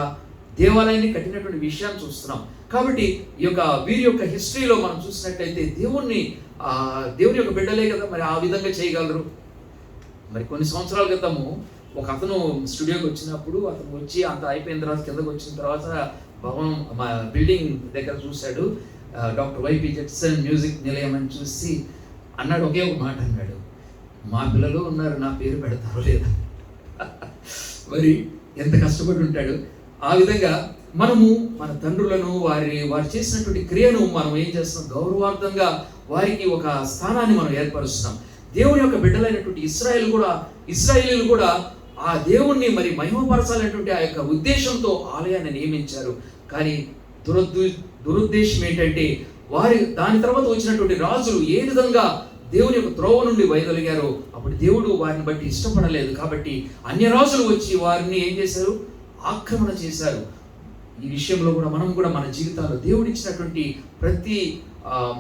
దేవాలయాన్ని కట్టినటువంటి విషయాన్ని చూస్తున్నాం. కాబట్టి ఈ యొక్క వీరి యొక్క హిస్టరీలో మనం చూసినట్టయితే దేవుని యొక్క బిడ్డలే కదా మరి ఆ విధంగా చేయగలరు. మరి కొన్ని సంవత్సరాల క్రితము ఒక అతను స్టూడియోకి వచ్చినప్పుడు అతను వచ్చి అంత అయిపోయిన తర్వాత కిందకు వచ్చిన తర్వాత భవనం మా బిల్డింగ్ దగ్గర చూశాడు. డాక్టర్ వైపీ జెక్సన్ మ్యూజిక్ నిలయం అని చూసి అన్నాడు, ఒకే ఒక మాట అన్నాడు, మా పిల్లలు ఉన్నారు, నా పేరు పెడతారో లేదా. మరి ఎంత కష్టపడి ఉంటాడు. ఆ విధంగా మనము మన తండ్రులను వారు చేసినటువంటి క్రియను మనం ఏం చేస్తున్నాం, గౌరవార్థంగా వారికి ఒక స్థానాన్ని మనం ఏర్పరుస్తున్నాం. దేవుని యొక్క బిడ్డలైనటువంటి ఇశ్రాయేలీలు కూడా ఆ దేవుణ్ణి మరి మహిమపరచాలనేటువంటి ఆ యొక్క ఉద్దేశంతో ఆలయాన్ని నియమించారు. కానీ దురుద్దేశం ఏంటంటే దాని తర్వాత వచ్చినటువంటి రాజులు ఏ విధంగా దేవుని యొక్క త్రోవ నుండి వైదొలిగారో అప్పుడు దేవుడు వారిని బట్టి ఇష్టపడలేదు. కాబట్టి అన్య రాజులు వచ్చి వారిని ఏం చేశారు, ఆక్రమణ చేశారు. ఈ విషయంలో కూడా మనం కూడా మన జీవితాల్లో దేవుడు ఇచ్చినటువంటి ప్రతి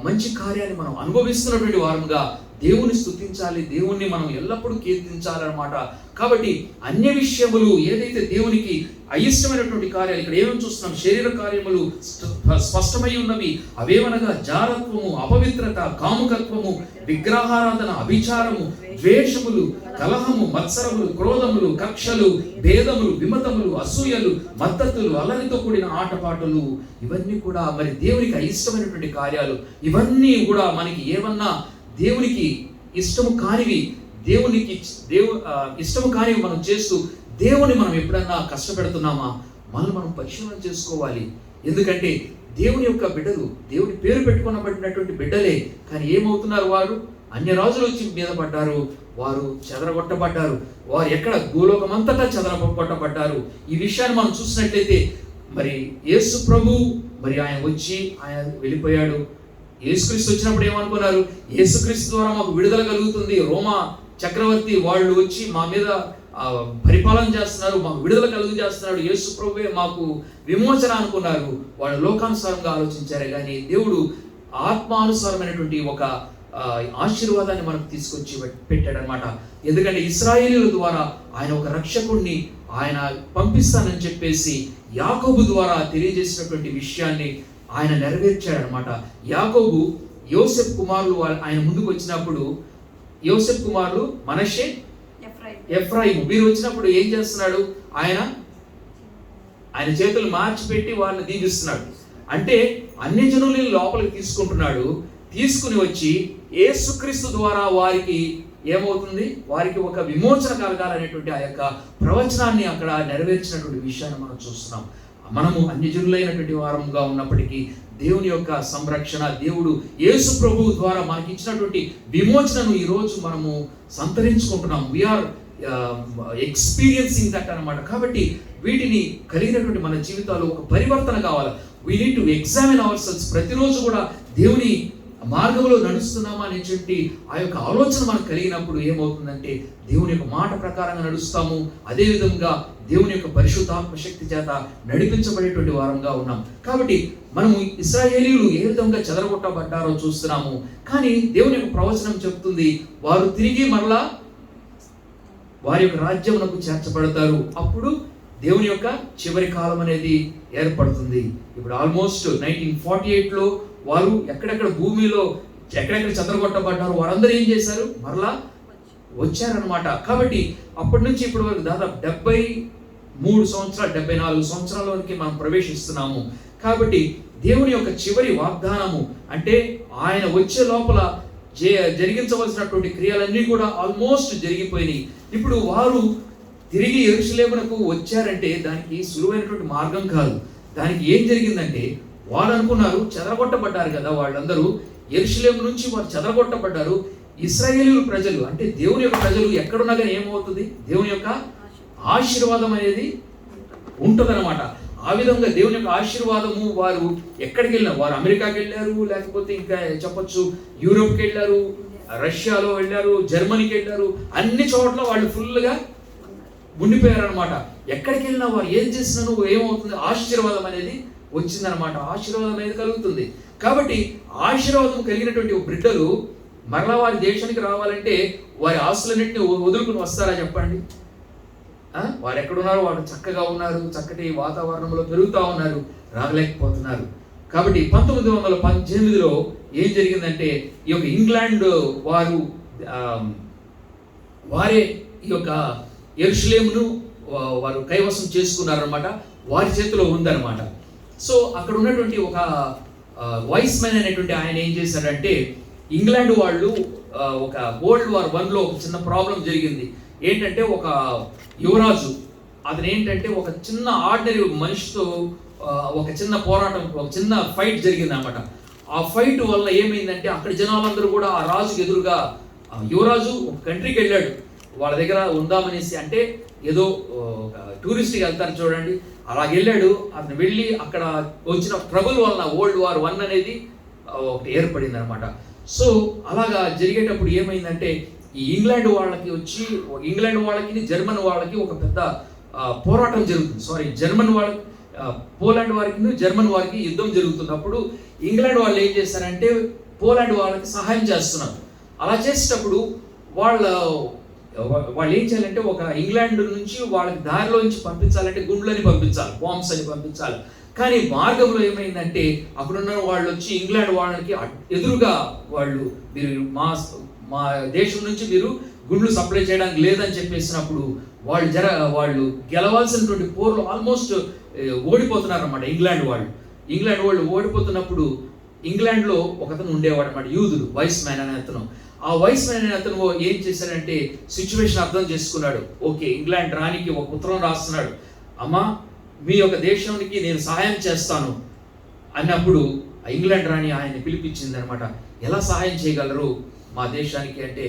మంచి కార్యాన్ని మనం అనుభవిస్తున్నటువంటి వారముగా దేవుని స్తుతించాలి, దేవుణ్ణి మనం ఎల్లప్పుడూ కీర్తించాలన్నమాట. కాబట్టి అన్య విషయములు ఏదైతే దేవునికి అయిష్టమైనటువంటి కార్యాలు, ఇక్కడ ఏమేమి చూస్తున్నాం, శరీర కార్యములు స్పష్టమై ఉన్నవి. అవేమనగా జారత్వము, అపవిత్రత, కాముకత్వము, విగ్రహారాధన, అభిచారము, ద్వేషములు, కలహము, మత్సరములు, క్రోధములు, కక్షలు, భేదములు, విమతములు, అసూయలు, మద్దతులు, అల్లరితో కూడిన ఆటపాటలు, ఇవన్నీ కూడా మరి దేవునికి అయిష్టమైనటువంటి కార్యాలు. ఇవన్నీ కూడా మనకి ఏమన్నా దేవునికి ఇష్టము కానివి, ఇష్టము కానివి మనం చేస్తూ దేవుని మనం ఎప్పుడన్నా కష్టపెడుతున్నామా, మనల్ని మనం పరిశీలన చేసుకోవాలి. ఎందుకంటే దేవుని యొక్క బిడ్డలు, దేవుని పేరు పెట్టుకున్నబడినటువంటి బిడ్డలే, కానీ ఏమవుతున్నారు, వారు అన్య రాజులు వచ్చి మీద పడ్డారు, వారు చెదరగొట్టబడ్డారు. వారు ఎక్కడ భూలోకమంతటా చెదరగొట్టబడ్డారు. ఈ విషయాన్ని మనం చూసినట్లయితే మరి యేసు ప్రభు మరి ఆయన వచ్చి ఆయన వెళ్ళిపోయాడు. యేసుక్రీస్తు వచ్చినప్పుడు ఏమనుకున్నారు, యేసుక్రీస్తు ద్వారా మాకు విడుదల కలుగుతుంది, రోమా చక్రవర్తి వాళ్ళు వచ్చి మా మీద పరిపాలన చేస్తున్నారు, మాకు విడుదల కలుగు చేస్తున్నాడు, యేసు ప్రభువే మాకు విమోచన అనుకున్నారు. వాళ్ళు లోకానుసారంగా ఆలోచించారే కానీ దేవుడు ఆత్మానుసారమైనటువంటి ఒక ఆశీర్వాదాన్ని మనకు తీసుకొచ్చి పెట్టాడనమాట. ఎందుకంటే ఇశ్రాయేలీయుల ద్వారా ఆయన ఒక రక్షకుణ్ణి ఆయన పంపిస్తానని చెప్పేసి యాకోబు ద్వారా తెలియజేసినటువంటి విషయాన్ని ఆయన నెరవేర్చాడనమాట. యాకోబు యోసెఫ్ కుమారులు ఆయన ముందుకు వచ్చినప్పుడు, యోసెఫ్ కుమారులు మనష్షే, ఎఫ్రాయిము వీరు వచ్చినప్పుడు ఏం చేస్తున్నాడు, ఆయన చేతులు మార్చిపెట్టి వారిని దీవిస్తున్నాడు. అంటే అన్ని జనులని లోపలికి తీసుకుంటున్నాడు. తీసుకుని వచ్చి యేసుక్రీస్తు ద్వారా వారికి ఏమవుతుంది, వారికి ఒక విమోచన కలగాలనేటువంటి ఆ యొక్క ప్రవచనాన్ని అక్కడ నెరవేర్చినటువంటి విషయాన్ని మనం చూస్తున్నాం. మనము అన్యజనులైనటువంటి వారముగా ఉన్నప్పటికీ దేవుని యొక్క సంరక్షణ, దేవుడు యేసు ప్రభువు ద్వారా మనకి ఇచ్చినటువంటి విమోచనను ఈరోజు మనము సంతరించుకుంటున్నాం. వీఆర్ ఎక్స్పీరియన్సింగ్ దట్ అన్నమాట. కాబట్టి వీటిని కలిగినటువంటి మన జీవితాల్లో ఒక పరివర్తన కావాలి. We need to examine our cells. ప్రతిరోజు కూడా దేవుని మార్గంలో నడుస్తున్నామా అనేటువంటి ఆ యొక్క ఆలోచన మనకు కలిగినప్పుడు ఏమవుతుందంటే దేవుని యొక్క మాట ప్రకారంగా నడుస్తాము. అదేవిధంగా దేవుని యొక్క పరిశుద్ధాత్మ శక్తి చేత నడిపించబడేటువంటి వారంగా ఉన్నాం. కాబట్టి మనము ఇశ్రాయేలీయులు ఏ విధంగా చెదరగొట్టబడ్డారో చూస్తున్నాము. కానీ దేవుని యొక్క ప్రవచనం చెప్తుంది, వారు తిరిగి మరలా వారి యొక్క రాజ్యమునకు చేర్చబడతారు. అప్పుడు దేవుని యొక్క చివరి కాలం అనేది ఏర్పడుతుంది. ఇప్పుడు ఆల్మోస్ట్ 1948లో వారు ఎక్కడెక్కడ భూమిలో ఎక్కడెక్కడ చెదరగొట్టబడ్డారు వారందరూ ఏం చేశారు, మరలా వచ్చారనమాట. కాబట్టి అప్పటి నుంచి ఇప్పటి వరకు దాదాపు 73 సంవత్సరాలు 74 సంవత్సరాలకి మనం ప్రవేశిస్తున్నాము. కాబట్టి దేవుని యొక్క చివరి వాగ్దానము అంటే ఆయన వచ్చే లోపల జరిగించవలసినటువంటి క్రియలన్నీ కూడా ఆల్మోస్ట్ జరిగిపోయినాయి. ఇప్పుడు వారు తిరిగి యెరూషలేమునకు వచ్చారంటే దానికి సులువైనటువంటి మార్గం కాదు. దానికి ఏం జరిగిందంటే వారు అనుకున్నారు, చెదరగొట్టబడ్డారు కదా వాళ్ళందరూ, యెరూషలేము నుంచి వారు చెదరగొట్టబడ్డారు. ఇశ్రాయేలీయుల ప్రజలు అంటే దేవుని యొక్క ప్రజలు ఎక్కడున్నా కానీ ఏమవుతుంది, దేవుని యొక్క ఆశీర్వాదం అనేది ఉంటుందన్నమాట. ఆ విధంగా దేవుని యొక్క ఆశీర్వాదము వారు ఎక్కడికి వెళ్ళినా, వారు అమెరికాకి వెళ్ళారు, లేకపోతే ఇంకా చెప్పొచ్చు యూరోప్కి వెళ్ళారు, రష్యాలో వెళ్ళారు, జర్మనీకి వెళ్ళారు, అన్ని చోట్ల వాళ్ళు ఫుల్గా ఉండిపోయారు అనమాట. ఎక్కడికి వెళ్ళినా వారు ఏం చేసినా నువ్వు ఏమవుతుంది, ఆశీర్వాదం అనేది వచ్చిందనమాట. ఆశీర్వాదం అనేది కలుగుతుంది. కాబట్టి ఆశీర్వాదం కలిగినటువంటి బిడ్డలు మరలా వారి దేశానికి రావాలంటే వారి ఆస్తులన్నింటినీ వదులుకుని వస్తారా చెప్పండి? వారు ఎక్కడున్నారు, వారు చక్కగా ఉన్నారు, చక్కటి వాతావరణంలో పెరుగుతూ ఉన్నారు, రాగలేకపోతున్నారు. కాబట్టి 1918లో ఏం జరిగిందంటే ఈ యొక్క ఇంగ్లాండ్ వారే ఈ యొక్క యెరూషలేమును వారు కైవసం చేసుకున్నారనమాట. వారి చేతిలో ఉందన్నమాట. సో అక్కడ ఉన్నటువంటి ఒక వైస్ మ్యాన్ అనేటువంటి ఆయన ఏం చేశాడంటే, ఇంగ్లాండ్ వాళ్ళు ఒక వరల్డ్ వార్ 1లో ఒక చిన్న ప్రాబ్లం జరిగింది. ఏంటంటే ఒక యువరాజు అతను ఏంటంటే ఒక చిన్న ఆర్డినరీ మనిషితో ఒక చిన్న పోరాటం, ఒక చిన్న ఫైట్ జరిగింది అనమాట. ఆ ఫైట్ వల్ల ఏమైందంటే అక్కడ జనాలందరూ కూడా ఆ రాజుకి ఎదురుగా, యువరాజు ఒక కంట్రీకి వెళ్ళాడు వాళ్ళ దగ్గర ఉందామనేసి, అంటే ఏదో టూరిస్ట్కి వెళ్తారు చూడండి, అలాగ వెళ్ళాడు. అతను వెళ్ళి అక్కడ వచ్చిన ట్రబుల్ వలన వరల్డ్ వార్ 1 అనేది ఒకటి ఏర్పడింది అనమాట. సో అలాగా జరిగేటప్పుడు ఏమైందంటే ఈ ఇంగ్లాండ్ వాళ్ళకి జర్మన్ వాళ్ళకి ఒక పెద్ద పోరాటం జరుగుతుంది. జర్మన్ వాళ్ళకి పోలాండ్ వారికి జర్మన్ వారికి యుద్ధం జరుగుతున్నప్పుడు ఇంగ్లాండ్ వాళ్ళు ఏం చేస్తారంటే పోలాండ్ వాళ్ళకి సహాయం చేస్తున్నారు. అలా చేసేటప్పుడు వాళ్ళు ఏం చేయాలంటే ఒక ఇంగ్లాండ్ నుంచి వాళ్ళకి దారిలోంచి పంపించాలంటే గుండ్లని పంపించాలి, బాంబ్స్ అని పంపించాలి. కానీ మార్గంలో ఏమైందంటే అక్కడున్న వాళ్ళు వచ్చి ఇంగ్లాండ్ వాళ్ళకి ఎదురుగా వాళ్ళు, మీరు మా దేశం నుంచి మీరు గుండ్లు సప్లై చేయడానికి లేదని చెప్పేసినప్పుడు వాళ్ళు గెలవాల్సినటువంటి పోర్లు ఆల్మోస్ట్ ఓడిపోతున్నారు అన్నమాట. ఇంగ్లాండ్ వాళ్ళు ఓడిపోతున్నప్పుడు ఇంగ్లాండ్లో ఒకతను ఉండేవాడు అన్నమాట, యూదుడు, వైస్ మ్యాన్ అనే అతను. ఆ వైస్ మ్యాన్ అనే అతను ఏం చేశాడంటే సిచ్యువేషన్ అర్థం చేసుకున్నాడు. ఓకే, ఇంగ్లాండ్ రాణికి ఒక ఉత్తరం రాస్తున్నాడు, అమ్మా మీ యొక్క దేశానికి నేను సహాయం చేస్తాను అన్నప్పుడు ఆ ఇంగ్లాండ్ రాణి ఆయన్ని పిలిపించింది అనమాట. ఎలా సహాయం చేయగలరు మా దేశానికి అంటే,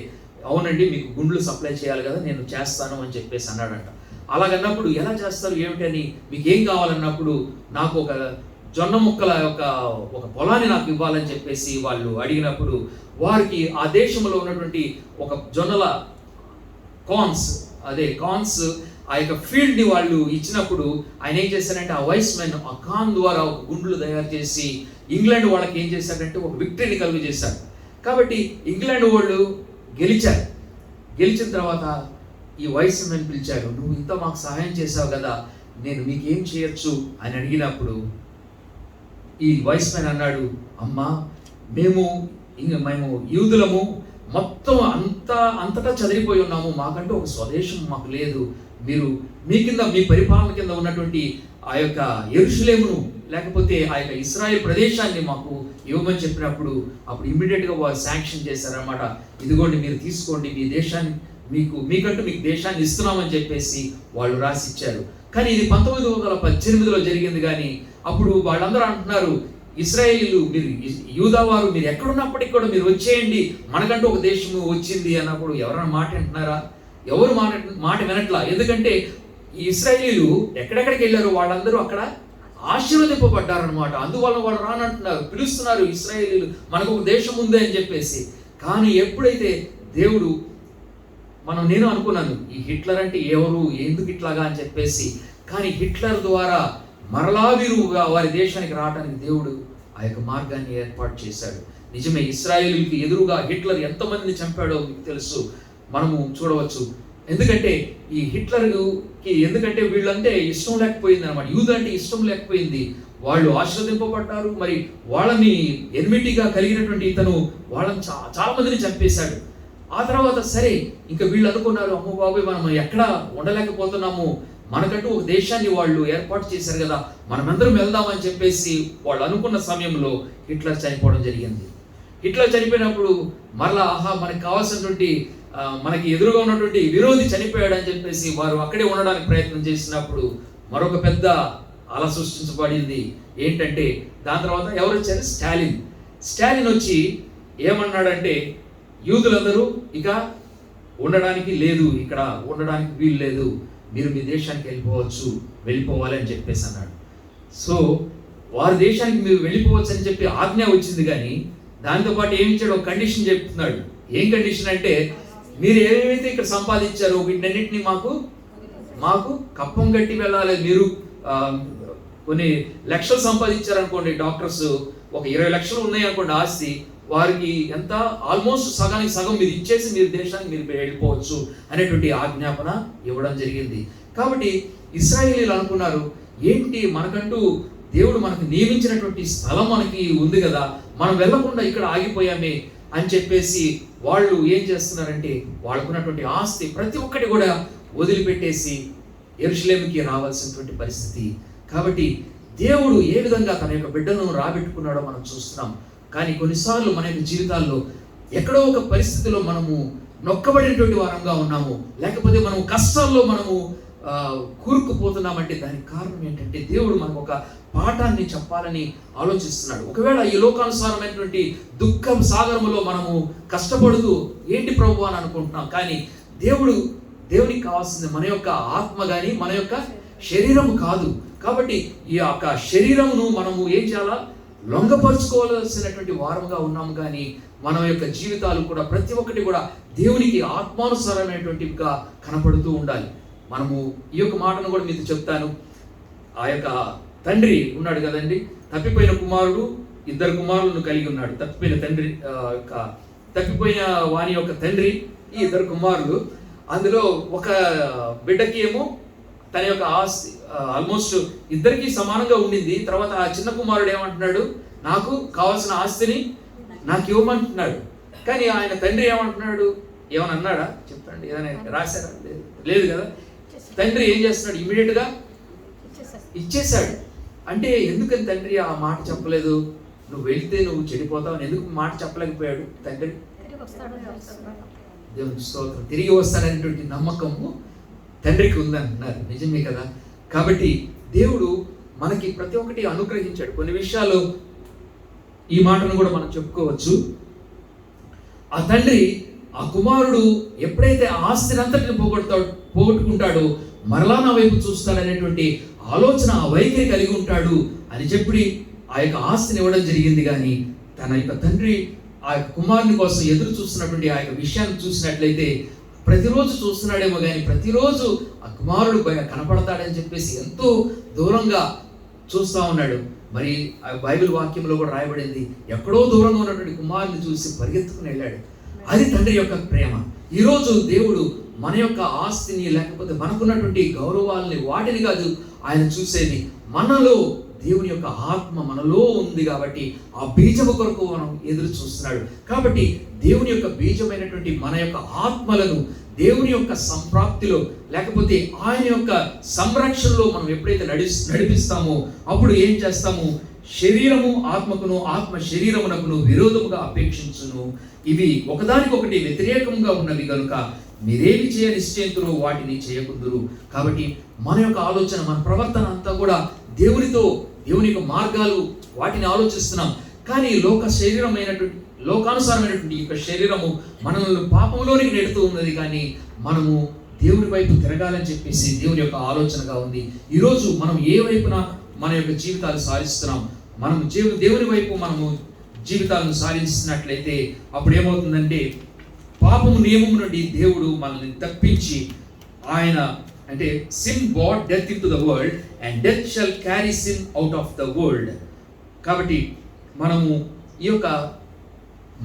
అవునండి మీకు గుండ్లు సప్లై చేయాలి కదా, నేను చేస్తాను అని చెప్పేసి అన్నాడంట. అలాగన్నప్పుడు ఎలా చేస్తారు ఏమిటి అని, మీకు ఏం కావాలన్నప్పుడు నాకు ఒక జొన్న ముక్కల ఒక పొలాన్ని నాకు ఇవ్వాలని చెప్పేసి వాళ్ళు అడిగినప్పుడు వారికి ఆ దేశంలో ఉన్నటువంటి ఒక జొన్నల కాన్స్ ఆ యొక్క ఫీల్డ్ని వాళ్ళు ఇచ్చినప్పుడు ఆయన ఏం చేశారంటే ఆ వైస్ మ్యాన్ ఆ కాన్ ద్వారా ఒక గుండ్లు తయారు చేసి ఇంగ్లాండ్ వాళ్ళకి ఏం చేశారంటే ఒక విక్టరీని కలుగు చేశారు. కాబట్టి ఇంగ్లాండ్ వాళ్ళు గెలిచిన తర్వాత ఈ వైస్ మ్యాన్ పిలిచారు, నువ్వు ఇంత మాకు సహాయం చేశావు కదా, నేను మీకేం చేయొచ్చు అని అడిగినప్పుడు ఈ వైస్ మ్యాన్ అన్నాడు, అమ్మా మేము యూదులము మొత్తం అంతటా చదివిపోయి ఉన్నాము, మాకంటూ ఒక స్వదేశం మాకు లేదు, మీరు మీ పరిపాలన కింద ఉన్నటువంటి ఆ యొక్క యెరూషలేమును లేకపోతే ఆ యొక్క ఇశ్రాయేల్ ప్రదేశాన్ని మాకు ఇవ్వమని చెప్పినప్పుడు అప్పుడు ఇమ్మీడియట్గా వారు శాంక్షన్ చేశారన్నమాట. ఇదిగోండి మీరు తీసుకోండి, మీకంటూ మీకు దేశాన్ని ఇస్తున్నామని చెప్పేసి వాళ్ళు రాసిచ్చారు. కానీ ఇది 1918లో జరిగింది. కానీ అప్పుడు వాళ్ళందరూ అంటున్నారు, ఇశ్రాయేలీలు మీరు యూదావారు మీరు ఎక్కడున్నప్పటికీ కూడా మీరు వచ్చేయండి, మనకంటూ ఒక దేశము వచ్చింది అన్నప్పుడు ఎవరైనా మాట వింటున్నారా? ఎవరు మాట వినట్లా. ఎందుకంటే ఈ ఇశ్రాయేలీలు ఎక్కడెక్కడికి వెళ్ళారు వాళ్ళందరూ అక్కడ ఆశీర్వదింపబడ్డారనమాట. అందువల్ల వాళ్ళు రానంటున్నారు, పిలుస్తున్నారు ఇశ్రాయేలీలు మనకు ఒక దేశం ఉంది అని చెప్పేసి. కానీ ఎప్పుడైతే దేవుడు నేను అనుకున్నాను ఈ హిట్లర్ అంటే ఎవరు, ఎందుకు ఇట్లాగా అని చెప్పేసి, కానీ హిట్లర్ ద్వారా మరలా వీరు వారి దేశానికి రావడానికి దేవుడు ఆ యొక్క మార్గాన్ని ఏర్పాటు చేశాడు. నిజమే, ఇశ్రాయేలుకి ఎదురుగా హిట్లర్ ఎంతమందిని చంపాడో మీకు తెలుసు, మనము చూడవచ్చు. ఎందుకంటే ఈ హిట్లర్కి వీళ్ళంటే ఇష్టం లేకపోయింది అనమాట, యూదు అంటే ఇష్టం లేకపోయింది. వాళ్ళు ఆశీర్వదింపబడ్డారు, మరి వాళ్ళని ఎనిమిటిగా కలిగినటువంటి ఇతను వాళ్ళని చాలా మందిని చంపేశాడు. ఆ తర్వాత సరే ఇంకా వీళ్ళు అనుకున్నారు, అమ్మో బాబోయ్ మనం ఎక్కడా ఉండలేకపోతున్నాము, మనకంటూ ఒక దేశాన్ని వాళ్ళు ఏర్పాటు చేశారు కదా, మనమందరం వెళ్దామని చెప్పేసి వాళ్ళు అనుకున్న సమయంలో హిట్లర్ చనిపోవడం జరిగింది. హిట్లర్ చనిపోయినప్పుడు మరలా మనకి కావాల్సినటువంటి మనకి ఎదురుగా ఉన్నటువంటి విరోధి చనిపోయాడని చెప్పేసి వారు అక్కడే ఉండడానికి ప్రయత్నం చేసినప్పుడు మరొక పెద్ద అల సృష్టించబడింది. ఏంటంటే దాని తర్వాత ఎవరు వచ్చారు? స్టాలిన్ వచ్చి ఏమన్నాడంటే, యూదులందరూ ఇక ఉండడానికి లేదు, ఇక్కడ ఉండడానికి వీలు లేదు, మీరు మీ దేశానికి వెళ్ళిపోవాలి అని చెప్పేసి అన్నాడు. సో వారి దేశానికి మీరు వెళ్ళిపోవచ్చు అని చెప్పి ఆజ్ఞ వచ్చింది, కానీ దాంతోపాటు ఏమి ఇచ్చాడు, ఒక కండిషన్ చెప్తున్నాడు. ఏం కండిషన్ అంటే, మీరు ఏమేమైతే ఇక్కడ సంపాదించారో వీటన్నిటిని మాకు కప్పం కట్టి వెళ్ళాలి. మీరు కొన్ని లక్షలు సంపాదించారనుకోండి, డాక్టర్స్ ఒక 20 లక్షలు ఉన్నాయి అనుకోండి ఆస్తి, వారికి ఎంత ఆల్మోస్ట్ సగానికి సగం మీరు ఇచ్చేసి మీరు దేశానికి మీరు వెళ్ళిపోవచ్చు అనేటువంటి ఆజ్ఞాపన ఇవ్వడం జరిగింది. కాబట్టి ఇశ్రాయేలీలు అనుకున్నారు, ఏంటి మనకంటూ దేవుడు మనకు నియమించినటువంటి స్థలం మనకి ఉంది కదా, మనం వెళ్ళకుండా ఇక్కడ ఆగిపోయామే అని చెప్పేసి వాళ్ళు ఏం చేస్తున్నారంటే, వాళ్ళకున్నటువంటి ఆస్తి ప్రతి ఒక్కటి కూడా వదిలిపెట్టేసి యెరూషలేముకి రావాల్సినటువంటి పరిస్థితి. కాబట్టి దేవుడు ఏ విధంగా తన యొక్క బిడ్డను రాబెట్టుకున్నాడో మనం చూస్తున్నాం. కానీ కొన్నిసార్లు మన యొక్క జీవితాల్లో ఎక్కడో ఒక పరిస్థితిలో మనము నొక్కబడినటువంటి వారంగా ఉన్నాము, లేకపోతే మనం కష్టాల్లో మనము కూరుకుపోతున్నామంటే దానికి కారణం ఏంటంటే, దేవుడు మనకు ఒక పాఠాన్ని చెప్పాలని ఆలోచిస్తున్నాడు. ఒకవేళ ఈ లోకానుసారమైనటువంటి దుఃఖ సాగరములో మనము కష్టపడుతూ ఏంటి ప్రభు అని అనుకుంటున్నాం, కానీ దేవునికి కావాల్సింది మన యొక్క ఆత్మ కానీ మన యొక్క శరీరము కాదు. కాబట్టి ఈ యొక్క శరీరమును మనము ఏం చేయాలా, లొంగపరుచుకోవాల్సినటువంటి వారముగా ఉన్నాము. కానీ మన యొక్క జీవితాలు కూడా ప్రతి ఒక్కటి కూడా దేవునికి ఆత్మానుసారమైనటువంటివిగా కనపడుతూ ఉండాలి. మనము ఈ యొక్క మాటను కూడా మీతో చెప్తాను. ఆ యొక్క తండ్రి ఉన్నాడు కదండి, తప్పిపోయిన కుమారుడు 2 కుమారులను కలిగి ఉన్నాడు. తప్పిపోయిన వాని యొక్క తండ్రి ఈ 2 కుమారులు. అందులో ఒక బిడ్డకి ఏమో తన యొక్క ఆస్తి ఆల్మోస్ట్ ఇద్దరికి సమానంగా ఉండింది. తర్వాత ఆ చిన్న కుమారుడు ఏమంటున్నాడు, నాకు కావాల్సిన ఆస్తిని నాకు ఇవ్వమంటున్నాడు. కానీ ఆయన తండ్రి ఏమంటున్నాడు, ఏమని అన్నాడా చెప్పండి, ఏదైనా రాశారా? లేదు కదా. తండ్రి ఏం చేస్తున్నాడు, ఇమ్మీడియట్గా ఇచ్చేశాడు. అంటే ఎందుకని తండ్రి ఆ మాట చెప్పలేదు, నువ్వు వెళ్తే నువ్వు చెడిపోతావు అని ఎందుకు మాట చెప్పలేకపోయాడు తండ్రి? దేవుని స్తోత్రం, తిరిగి వస్తాడనేటువంటి నమ్మకము తండ్రికి ఉందంటున్నారు. నిజమే కదా. కాబట్టి దేవుడు మనకి ప్రతి ఒక్కటి అనుగ్రహించాడు. కొన్ని విషయాలు ఈ మాటను కూడా మనం చెప్పుకోవచ్చు. ఆ తండ్రి ఆ కుమారుడు ఎప్పుడైతే ఆస్తిని అంతటిని పోగొట్టుకుంటాడో మరలా నా వైపు చూస్తాడనేటువంటి ఆలోచన, ఆ వైఖరి కలిగి ఉంటాడు అని చెప్పి ఆ యొక్క ఆస్తిని ఇవ్వడం జరిగింది. కానీ తన యొక్క తండ్రి ఆ యొక్క కుమారుని కోసం ఎదురు చూస్తున్నటువంటి ఆ యొక్క విషయాన్ని చూసినట్లయితే ప్రతిరోజు చూస్తున్నాడేమో కానీ ప్రతిరోజు ఆ కుమారుడు కనపడతాడని చెప్పేసి ఎంతో దూరంగా చూస్తూ ఉన్నాడు. మరి ఆ బైబిల్ వాక్యంలో కూడా రాయబడింది, ఎక్కడో దూరంగా ఉన్నటువంటి కుమారుని చూసి పరిగెత్తుకుని వెళ్ళాడు. అది తండ్రి యొక్క ప్రేమ. ఈరోజు దేవుడు మన యొక్క ఆస్తిని లేకపోతే మనకున్నటువంటి గౌరవాలని వాటిని కాదు ఆయన చూసేది, మనలో దేవుని యొక్క ఆత్మ మనలో ఉంది కాబట్టి ఆ బీజము కొరకు మనం ఎదురు చూస్తున్నాడు. కాబట్టి దేవుని యొక్క బీజమైనటువంటి మన యొక్క ఆత్మలను దేవుని యొక్క సంప్రాప్తిలో లేకపోతే ఆయన యొక్క సంరక్షణలో మనం ఎప్పుడైతే నడిపిస్తామో అప్పుడు ఏం చేస్తాము, శరీరము ఆత్మకును ఆత్మ శరీరమునకును విరోధముగా అపేక్షించును, ఇవి ఒకదానికొకటి వ్యతిరేకంగా ఉన్నవి కనుక మీరేమి చేయ నిశ్చయింతురు వాటిని చేయకుందురు. కాబట్టి మన యొక్క ఆలోచన, మన ప్రవర్తన అంతా కూడా దేవునితో, దేవుని యొక్క మార్గాలు వాటిని ఆలోచిస్తున్నాం. కానీ లోకానుసారమైనటువంటి యొక్క శరీరము మనల్ని పాపంలోనికి నెడుతూ ఉన్నది. కానీ మనము దేవుని వైపు తిరగాలని చెప్పేసి దేవుని యొక్క ఆలోచనగా ఉంది. ఈరోజు మనం ఏ వైపున మన యొక్క జీవితాలు సాధిస్తున్నాం, మనం దేవుని వైపు మనము జీవితాలను సాధిస్తున్నట్లయితే అప్పుడు ఏమవుతుందంటే, పాపము నియమం నుండి దేవుడు మనల్ని తప్పించి ఆయన అంటే sin brought death into the world and death shall carry sin out of the world. కాబట్టి మనము ఈ యొక్క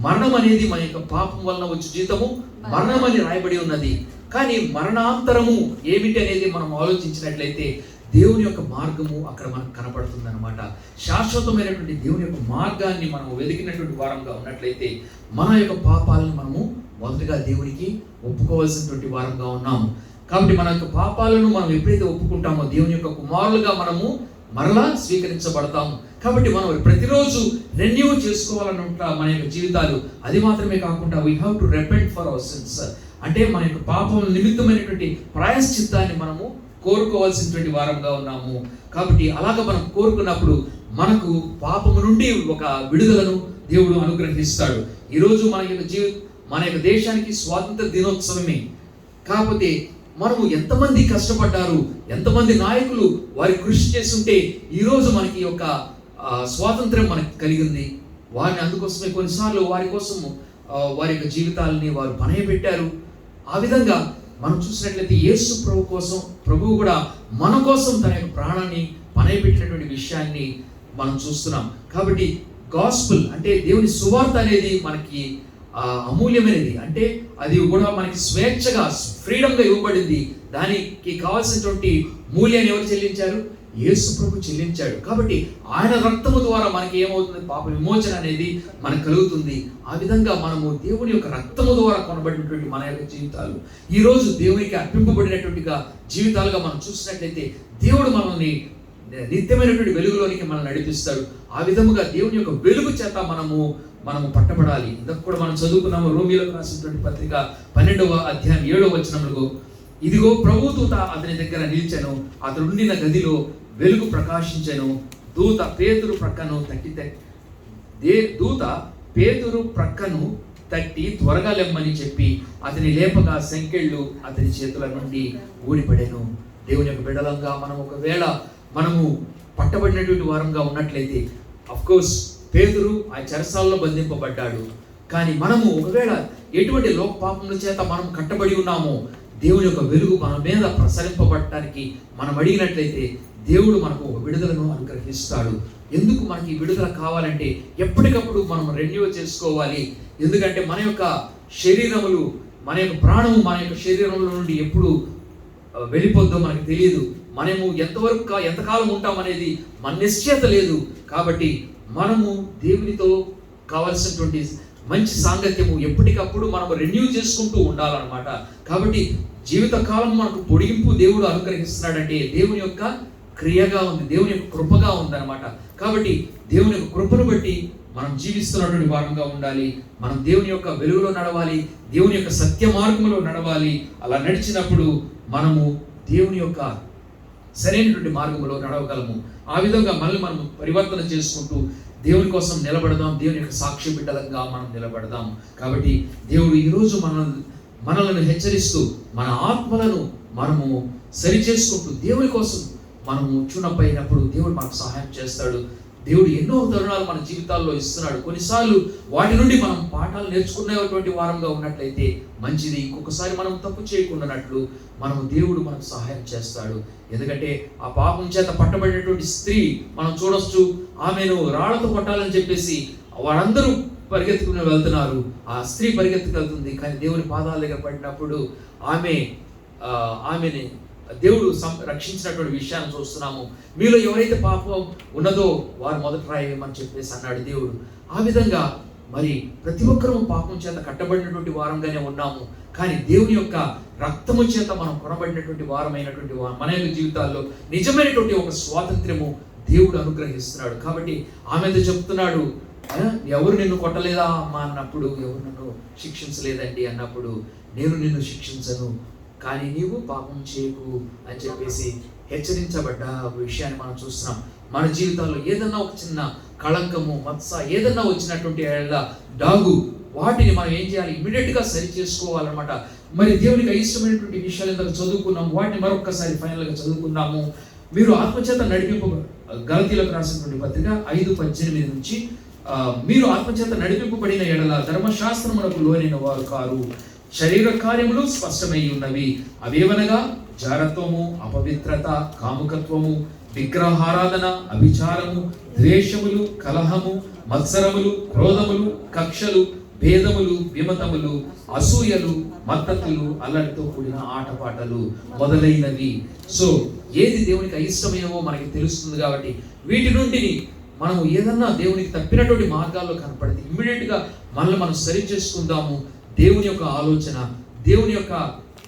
మరణం అనేది మన యొక్క పాపం వలన వచ్చే జీతము మరణం అని రాయబడి ఉన్నది. కానీ మరణాంతరము ఏమిటి అనేది మనం ఆలోచించినట్లయితే దేవుని యొక్క మార్గము అక్కడ మనకు కనపడుతుంది అనమాట. శాశ్వతమైనటువంటి దేవుని యొక్క మార్గాన్ని మనం వెతికినటువంటి వారంగా ఉన్నట్లయితే మన యొక్క పాపాలను మనము మొదటగా దేవునికి ఒప్పుకోవాల్సినటువంటి వారంగా ఉన్నాము. కాబట్టి మన యొక్క పాపాలను మనం ఎప్పుడైతే ఒప్పుకుంటామో దేవుని యొక్క కుమారులుగా మనము మరలా స్వీకరించబడతాము. కాబట్టి మనం ప్రతిరోజు రెన్యూ చేసుకోవాలనుకుంటా మన యొక్క జీవితాలు. అది మాత్రమే కాకుండా we have to repent for our sins, అంటే మన యొక్క పాపం నిమిత్తమైనటువంటి ప్రాయశ్చిత్తాన్ని మనము కోరుకోవాల్సినటువంటి వారంగా ఉన్నాము. కాబట్టి అలాగ మనం కోరుకున్నప్పుడు మనకు పాపము నుండి ఒక విడుదలను దేవుడు అనుగ్రహిస్తాడు. ఈరోజు మన యొక్క దేశానికి స్వాతంత్ర దినోత్సవమే. కాకపోతే మనము ఎంతమంది కష్టపడ్డారు, ఎంతమంది నాయకులు వారి కృషి చేస్తుంటే ఈరోజు మనకి యొక్క స్వాతంత్రం మనకి కలిగింది. వారిని అందుకోసమే కొన్నిసార్లు వారి కోసము వారి యొక్క జీవితాలని వారు పణయపెట్టారు. ఆ విధంగా మనం చూసినట్లయితే యేసు ప్రభు కోసం ప్రభువు కూడా మన కోసం తన యొక్క ప్రాణాన్ని పణయపెట్టినటువంటి విషయాన్ని మనం చూస్తున్నాం. కాబట్టి గాస్పుల్ అంటే దేవుని సువార్త అనేది మనకి అమూల్యమైనది. అంటే అది కూడా మనకి స్వేచ్ఛగా ఫ్రీడంగా ఇవ్వబడింది. దానికి కావాల్సినటువంటి మూల్యాన్ని ఎవరు చెల్లించారు? యేసు ప్రభు చెల్లించాడు. కాబట్టి ఆయన రక్తము ద్వారా మనకి ఏమవుతుంది? పాప విమోచన అనేది మనకు కలుగుతుంది. ఆ విధంగా మనము దేవుని యొక్క రక్తము ద్వారా కొనబడినటువంటి మన యొక్క జీవితాలు ఈరోజు దేవునికి అర్పింపబడినటువంటిగా జీవితాలుగా మనం చూసినట్లయితే దేవుడు మనల్ని నిత్యమైనటువంటి వెలుగులోనికి మనం నడిపిస్తాడు. ఆ విధముగా దేవుని యొక్క వెలుగు చేత మనము పట్టబడాలి. ఇంతకు కూడా మనం చదువుకున్నాము రోమీయులకు రాసినటువంటి పత్రిక 12వ అధ్యాయం 7వ వచనంలో, ఇదిగో ప్రభు దూత అతని దగ్గర నిలిచెను, అతడు ఉండిన గదిలో వెలుగు ప్రకాశించెను. దూత పేతురు ప్రక్కను తట్టి త్వరగా లెమ్మని చెప్పి అతని లేపగా సంకెళ్ళు అతని చేతుల నుండి ఊడిపడెను. దేవుని యొక్క బిడ్డలంగా మనం ఒకవేళ మనము పట్టబడినటువంటి వారంగా ఉన్నట్లయితే, అఫ్కోర్స్ పేతురు ఆ చెరసాలలో బంధింపబడ్డాడు. కానీ మనము ఒకవేళ ఎటువంటి లోక పాపముల చేత మనం కట్టబడి ఉన్నామో, దేవుని యొక్క వెలుగు మన మీద ప్రసరింపబడటానికి మనం అడిగినట్లయితే దేవుడు మనకు ఒక విడుదలను అనుగ్రహిస్తాడు. ఎందుకు మనకి విడుదల కావాలంటే ఎప్పటికప్పుడు మనం రెన్యూ చేసుకోవాలి. ఎందుకంటే మన యొక్క శరీరములు, మన యొక్క ప్రాణము మన యొక్క శరీరంలో నుండి ఎప్పుడు వెళ్ళిపోద్దో మనకు తెలియదు. మనము ఎంతకాలం ఉంటామనేది మన నిశ్చయత లేదు. కాబట్టి మనము దేవునితో కావాల్సినటువంటి మంచి సాంగత్యము ఎప్పటికప్పుడు మనం రెన్యూ చేసుకుంటూ ఉండాలన్నమాట. కాబట్టి జీవితకాలం మనకు పొడిగింపు దేవుడు అనుగ్రహిస్తున్నాడంటే దేవుని యొక్క క్రియగా ఉంది, దేవుని యొక్క కృపగా ఉందన్నమాట. కాబట్టి దేవుని యొక్క కృపను బట్టి మనం జీవిస్తున్నటువంటి వారంగా ఉండాలి. మనం దేవుని యొక్క వెలుగులో నడవాలి, దేవుని యొక్క సత్య మార్గంలో నడవాలి. అలా నడిచినప్పుడు మనము దేవుని యొక్క సరైనటువంటి మార్గంలో నడవగలము. ఆ విధంగా మనం పరివర్తన చేసుకుంటూ దేవుని కోసం నిలబడదాం, దేవుని యొక్క సాక్షి బిడ్డలంగా మనం నిలబడదాం. కాబట్టి దేవుడు ఈరోజు మనలను హెచ్చరిస్తూ మన ఆత్మలను మనము సరి చేసుకుంటూ దేవుని కోసం మనము చునపైనప్పుడు దేవుడు మనకు సహాయం చేస్తాడు. దేవుడు ఎన్నో తరుణాలు మన జీవితాల్లో ఇస్తున్నాడు. కొన్నిసార్లు వాటి నుండి మనం పాఠాలు నేర్చుకునేటువంటి వారంగా ఉన్నట్లయితే మంచిది. ఇంకొకసారి మనం తప్పు చేయకుండానట్లు దేవుడు మనకు సహాయం చేస్తాడు. ఎందుకంటే ఆ పాపం చేత పట్టబడినటువంటి స్త్రీ మనం చూడొచ్చు, ఆమెను రాళ్లతో కొట్టాలని చెప్పేసి వారందరూ పరిగెత్తుకుని వెళ్తున్నారు. ఆ స్త్రీ పరిగెత్తుకెళ్తుంది, కానీ దేవుని పాదాల దగ్గర పడినప్పుడు ఆమెని దేవుడు రక్షించినటువంటి విషయాన్ని చూస్తున్నాము. మీలో ఎవరైతే పాపం ఉన్నదో వారు మొదట రాయమని చెప్పేసి అన్నాడు దేవుడు. ఆ విధంగా మరి ప్రతి ఒక్కరూ పాపం చేత కట్టబడినటువంటి వారంగానే ఉన్నాము. కానీ దేవుని యొక్క రక్తము చేత మనం కొనబడినటువంటి వారమైనటువంటి మన యొక్క జీవితాల్లో నిజమైనటువంటి ఒక స్వాతంత్ర్యము దేవుడు అనుగ్రహిస్తున్నాడు. కాబట్టి ఆమెతో చెప్తున్నాడు, ఎవరు నిన్ను కొట్టలేదా అమ్మా అన్నప్పుడు, ఎవరు నన్ను శిక్షించలేదండి అన్నప్పుడు, నేను నిన్ను శిక్షించను, కానీ నీవు పాపం చేయకు అని చెప్పేసి హెచ్చరించబడ్డ విషయాన్ని మనం చూస్తున్నాం. మన జీవితాల్లో ఏదన్నా ఒక చిన్న కళంకము, మత్స ఏదన్నా వచ్చినటువంటి డాగు, వాటిని మనం ఏం చేయాలి? ఇమీడియట్గా సరి చేసుకోవాలన్నమాట. మరి దేవునికి అయిష్టమైనటువంటి విషయాలు ఇంతకు చదువుకున్నాము, వాటిని మరొకసారి ఫైనల్గా చదువుకున్నాము. మీరు ఆత్మచేత గలతీయులకు రాసినటువంటి పత్రిక 5:18 నుంచి, మీరు ఆత్మచేత నడిపింపబడిన ఎడల ధర్మశాస్త్రమునకు లోనైన వారు కారు, శరీర కార్యములు స్పష్టమై ఉన్నవి. అవేవనగా జారత్వము, అపవిత్రత, కాముకత్వము, విగ్రహారాధన, అభిచారము, ద్వేషములు, కలహము, మత్సరములు, క్రోధములు, కక్షలు, భేదములు, విమతములు, అసూయలు, మత్తతులు, అల్లరితో కూడిన ఆటపాటలు మొదలైనవి. సో ఏది దేవునికి అయిష్టమైనవో మనకి తెలుస్తుంది. కాబట్టి వీటి నుండి మనము ఏదన్నా దేవునికి తప్పినటువంటి మార్గాల్లో కనపడితే ఇమ్మీడియట్గా మనల్ని మనం సరి చేసుకుందాము. దేవుని యొక్క ఆలోచన, దేవుని యొక్క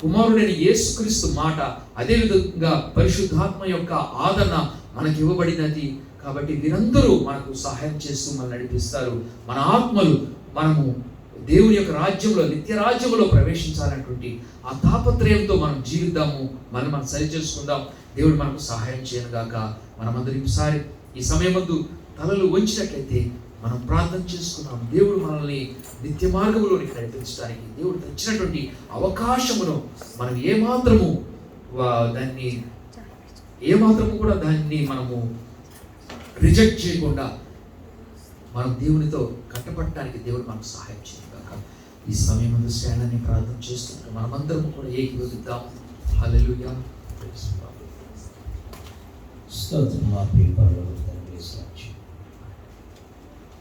కుమారుడైన యేసుక్రీస్తు మాట, అదేవిధంగా పరిశుద్ధాత్మ యొక్క ఆదరణ మనకి ఇవ్వబడినది. కాబట్టి వీరందరూ మనకు సహాయం చేస్తూ మనం నడిపిస్తారు. మన ఆత్మలు మనము దేవుని యొక్క రాజ్యంలో, నిత్య రాజ్యంలో ప్రవేశించాలన్నటువంటి ఆ తాపత్రయంతో మనం జీవిద్దాము, మనం సరి చేసుకుందాం. దేవుడు మనకు సహాయం చేయనుగాక. మనమందరం ఈసారి ఈ సమయం ముందు తలలు వంచినట్లయితే మనం ప్రార్థన చేసుకున్నాం. దేవుడు మనల్ని నిత్య మార్గంలోనికి నడిపించడానికి దేవుడు తెచ్చినటువంటి అవకాశమును మనం ఏమాత్రము కూడా దాన్ని మనము రిజెక్ట్ చేయకుండా మనం దేవునితో కట్టపడటానికి దేవుడు మనకు సహాయం చేయగాక. ఈ సమయం ముందు స్టాండ్ అని ప్రార్థన చేస్తున్నాం. మనమందరం కూడా ఏకీభవిద్దాం. హల్లెలూయా. స్తోత్రం. మా ప్రియ పరలోక తండ్రి, సాక్షి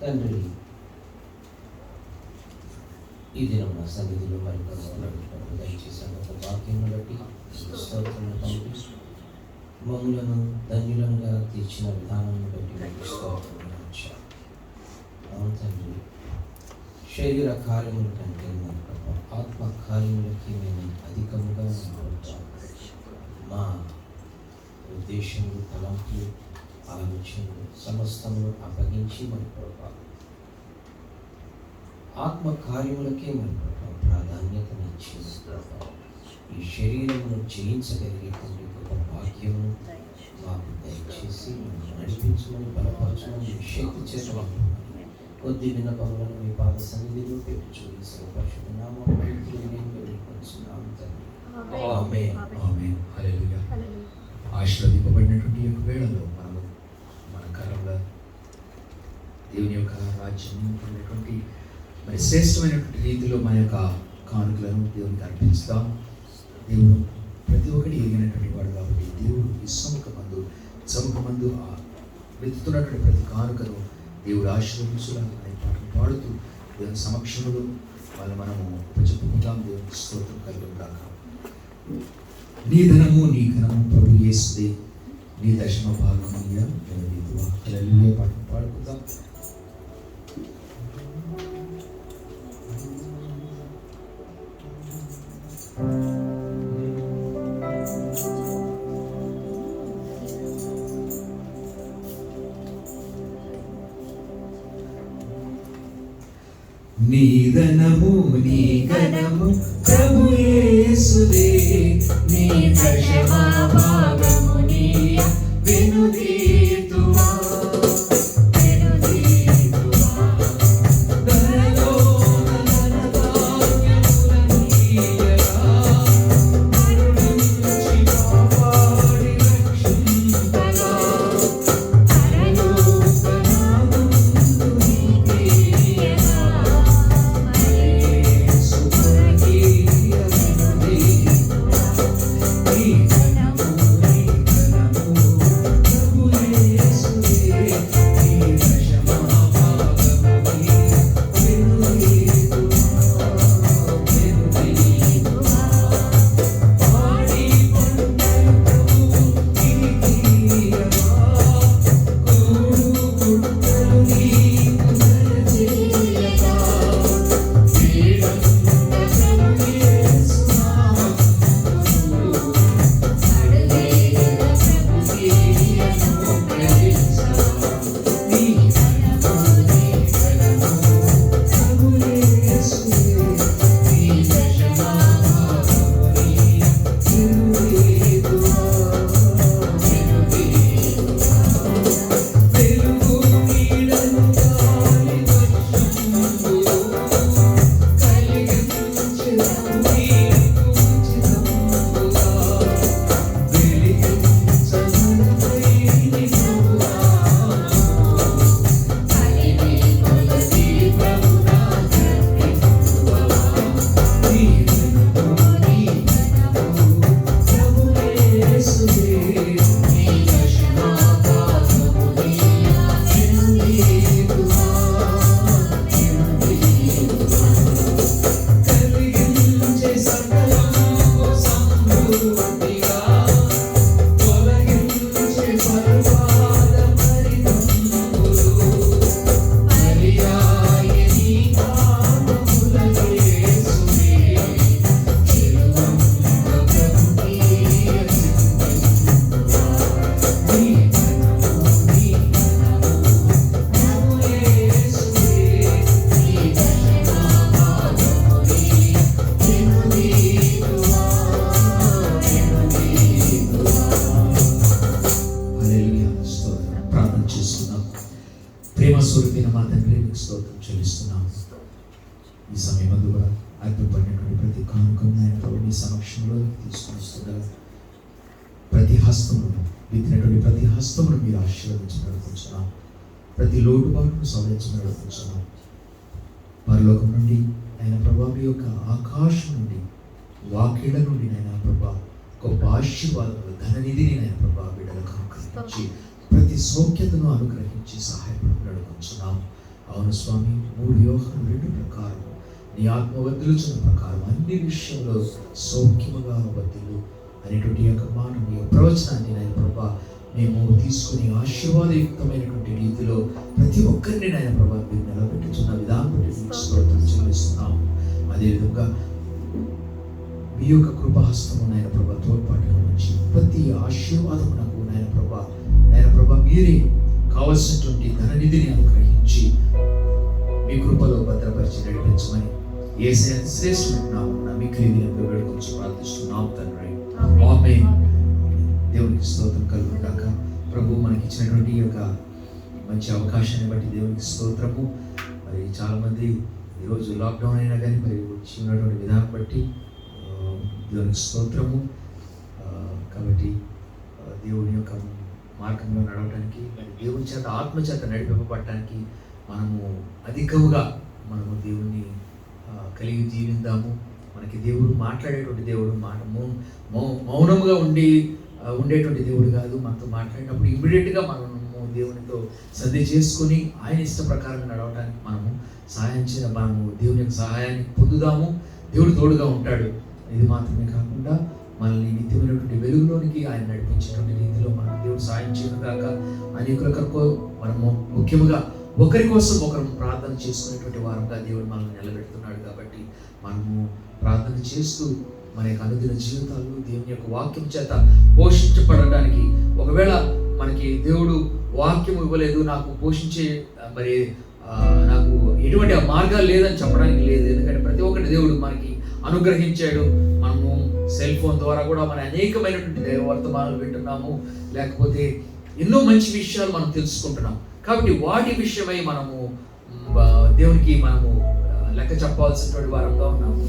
తండ్రి, ఈ దినం నా సన్నిధిలో మరికొన్ని దయచేసి ఒక వాక్యం బట్టి స్తోత్రం తండ్రి. మమ్ములను ధన్యులంగా తీర్చిన విధానాన్ని బట్టి మీకు స్తోత్రం. అవును తండ్రి, శరీర కార్యముల కంటే ఆత్మ కార్యములకి మేము అధికముగా మా ఉద్దేశములు, తలంపులు, ఆలోచనలు సమస్తమును అప్పగించి మన ప్రభావం ఆత్మ కార్యములకే మన ప్రభావం ప్రాధాన్యతనిచ్చి ఈ శరీరమును జయించగలిగేటువంటి గొప్ప భాగ్యమును మాకు దయచేసి నడిపించమని, బలపరచమని, శక్తి చేసమని కొద్ది విన్నపములను మీ పాద సన్నిధిలో పెట్టుచు పరిశుద్ధ నామములో వేడుకొనుచున్నాము తండ్రి. ఆమేన్. ఆమేన్. హల్లెలూయా. ఆశీర్వదింపబడినటువంటి యొక్క వేళలో మనము మన కాలంలో దేవుని యొక్క రాజ్యం ఉన్నటువంటి మరి శ్రేష్టమైనటువంటి రీతిలో మన యొక్క కానుకలను దేవునికి అర్పిస్తాం. దేవుడు ప్రతి ఒక్కటి ఎరిగినటువంటి వాడు కాబట్టి దేవుడు ఈ సముఖమందు వెతుతున్నటువంటి ప్రతి కానుకను దేవుడు ఆశీర్వదించులాగా పాటలు పాడుతూ దేవుని సమక్షంలో వాళ్ళు మనము చెప్పుకుంటాం. దేవునికి స్తోత్రం కలుగుగాక. నీ ధనము నీ ఘనము ప్రభు యేసుదే, నీ దశమ భాగము హల్లెలూయా పాటలు పాడుకుందాం. నీ ధనము నీ ఘనము ప్రభు యేసుదే, నీ దశమ భాగము నీయ వెనుదీతువా నీ ధనము స్తోత్రం చెల్లిస్తున్నాం. ఈ సమయం కూడా అర్పణపడినటువంటి ప్రతి కానుకను నాయన ప్రభు నీ సమక్షంలో తీసుకుని వస్తుండగా ప్రతి హస్తమును విత్తినటువంటి ప్రతి హస్తమును మీరు ఆశీర్వదించి నడుపుతున్నాం. ప్రతి లోటుబాటును సవరించి నడుపుతున్నాం. పరలోకం నుండి ఆయన ప్రభా మీ యొక్క ఆకాశం నుండి వాకిళ్ళ నుండి నాయన ప్రభా గొప్ప ఆశీర్వాదములు ధననిధిని నాయన ప్రభా బిడ్డలకు అనుగ్రహించి ప్రతి సౌఖ్యతను అనుగ్రహించి సహాయపడి నడుపుతున్నాం. అవును స్వామి, 3 యోహాను 2 ప్రకారం నీ ఆత్మ వర్ధిల్లుచున్న ప్రకారం అన్ని విషయంలో సౌఖ్యముగా వర్ధిల్లు అనేటువంటి యొక్క మాట మీ ప్రవచనాన్ని నాయన ప్రభా మేము తీసుకుని ఆశీర్వాదయుక్తమైనటువంటి రీతిలో ప్రతి ఒక్కరిని నాయన ప్రభా మీరు నిలబెట్టుచున్న విధానం బట్టి స్తోత్రం చెల్లిస్తున్నాం. అదేవిధంగా మీ యొక్క కృపాహస్తము నాయన ప్రభా తోడ్పాటుగా ఉంచి ప్రతి ఆశీర్వాదము నాకు నాయన ప్రభా మీరే కావలసినటువంటి ధననిధిని అనుగ్రహించి మీ కృపలో భద్రపరిచి నడిపించమని యేసయ్య శ్రేష్ఠమైన నామమున మిక్కిలి వేడుకొంచి ప్రార్థిస్తున్నాం తండ్రి. ఆమేన్. దేవునికి స్తోత్రం కలుగును గాక. ప్రభు మనకి ఇచ్చినటువంటి ఈ యొక్క మంచి అవకాశాన్ని బట్టి దేవునికి స్తోత్రము. మరి చాలామంది ఈరోజు లాక్డౌన్ అయినా కానీ మరి వచ్చి ఉన్నటువంటి విధానం బట్టి దేవునికి స్తోత్రము. కాబట్టి దేవుని యొక్క మార్గంలో నడవడానికి మరి దేవుని చేత ఆత్మచేత నడిపింపబడటానికి మనము అధికముగా మనము దేవుని కలిగి జీవిద్దాము. మనకి దేవుడు మాట్లాడేటువంటి దేవుడు మౌనముగా ఉండేటువంటి దేవుడు కాదు. మనతో మాట్లాడినప్పుడు ఇమ్మీడియట్గా మనము దేవునితో సంధి చేసుకొని ఆయన ఇష్ట ప్రకారం నడవడానికి మనము దేవుని యొక్క సహాయాన్ని పొందుదాము. దేవుడు తోడుగా ఉంటాడు. ఇది మాత్రమే కాకుండా మనల్ని నిత్యమైనటువంటి వెలుగులోనికి ఆయన నడిపించేటువంటి రీతిలో మనం దేవుడు సాయం చేయడం కాక అనేకులకు మనము ముఖ్యంగా ఒకరి కోసం ఒకరు ప్రార్థన చేసుకునేటువంటి వారంగా దేవుడు మనల్ని నిలబెడుతున్నాడు. కాబట్టి మనము ప్రార్థన చేస్తూ మన యొక్క అనుదిన జీవితాలు దేవుని యొక్క వాక్యం చేత పోషించబడడానికి, ఒకవేళ మనకి దేవుడు వాక్యం ఇవ్వలేదు, నాకు పోషించే మరి నాకు ఎటువంటి మార్గాలు లేదని చెప్పడానికి లేదు. ఎందుకంటే ప్రతి ఒక్కటి దేవుడు మనకి అనుగ్రహించాడు. మనము సెల్ ఫోన్ ద్వారా కూడా మన అనేకమైనటువంటి దైవ వర్తమానాలు వింటున్నాము, లేకపోతే ఎన్నో మంచి విషయాలు మనం తెలుసుకుంటున్నాం. కాబట్టి వాటి విషయమై మనము దేవునికి మనము లెక్క చెప్పాల్సినటువంటి వారంగా ఉన్నాము.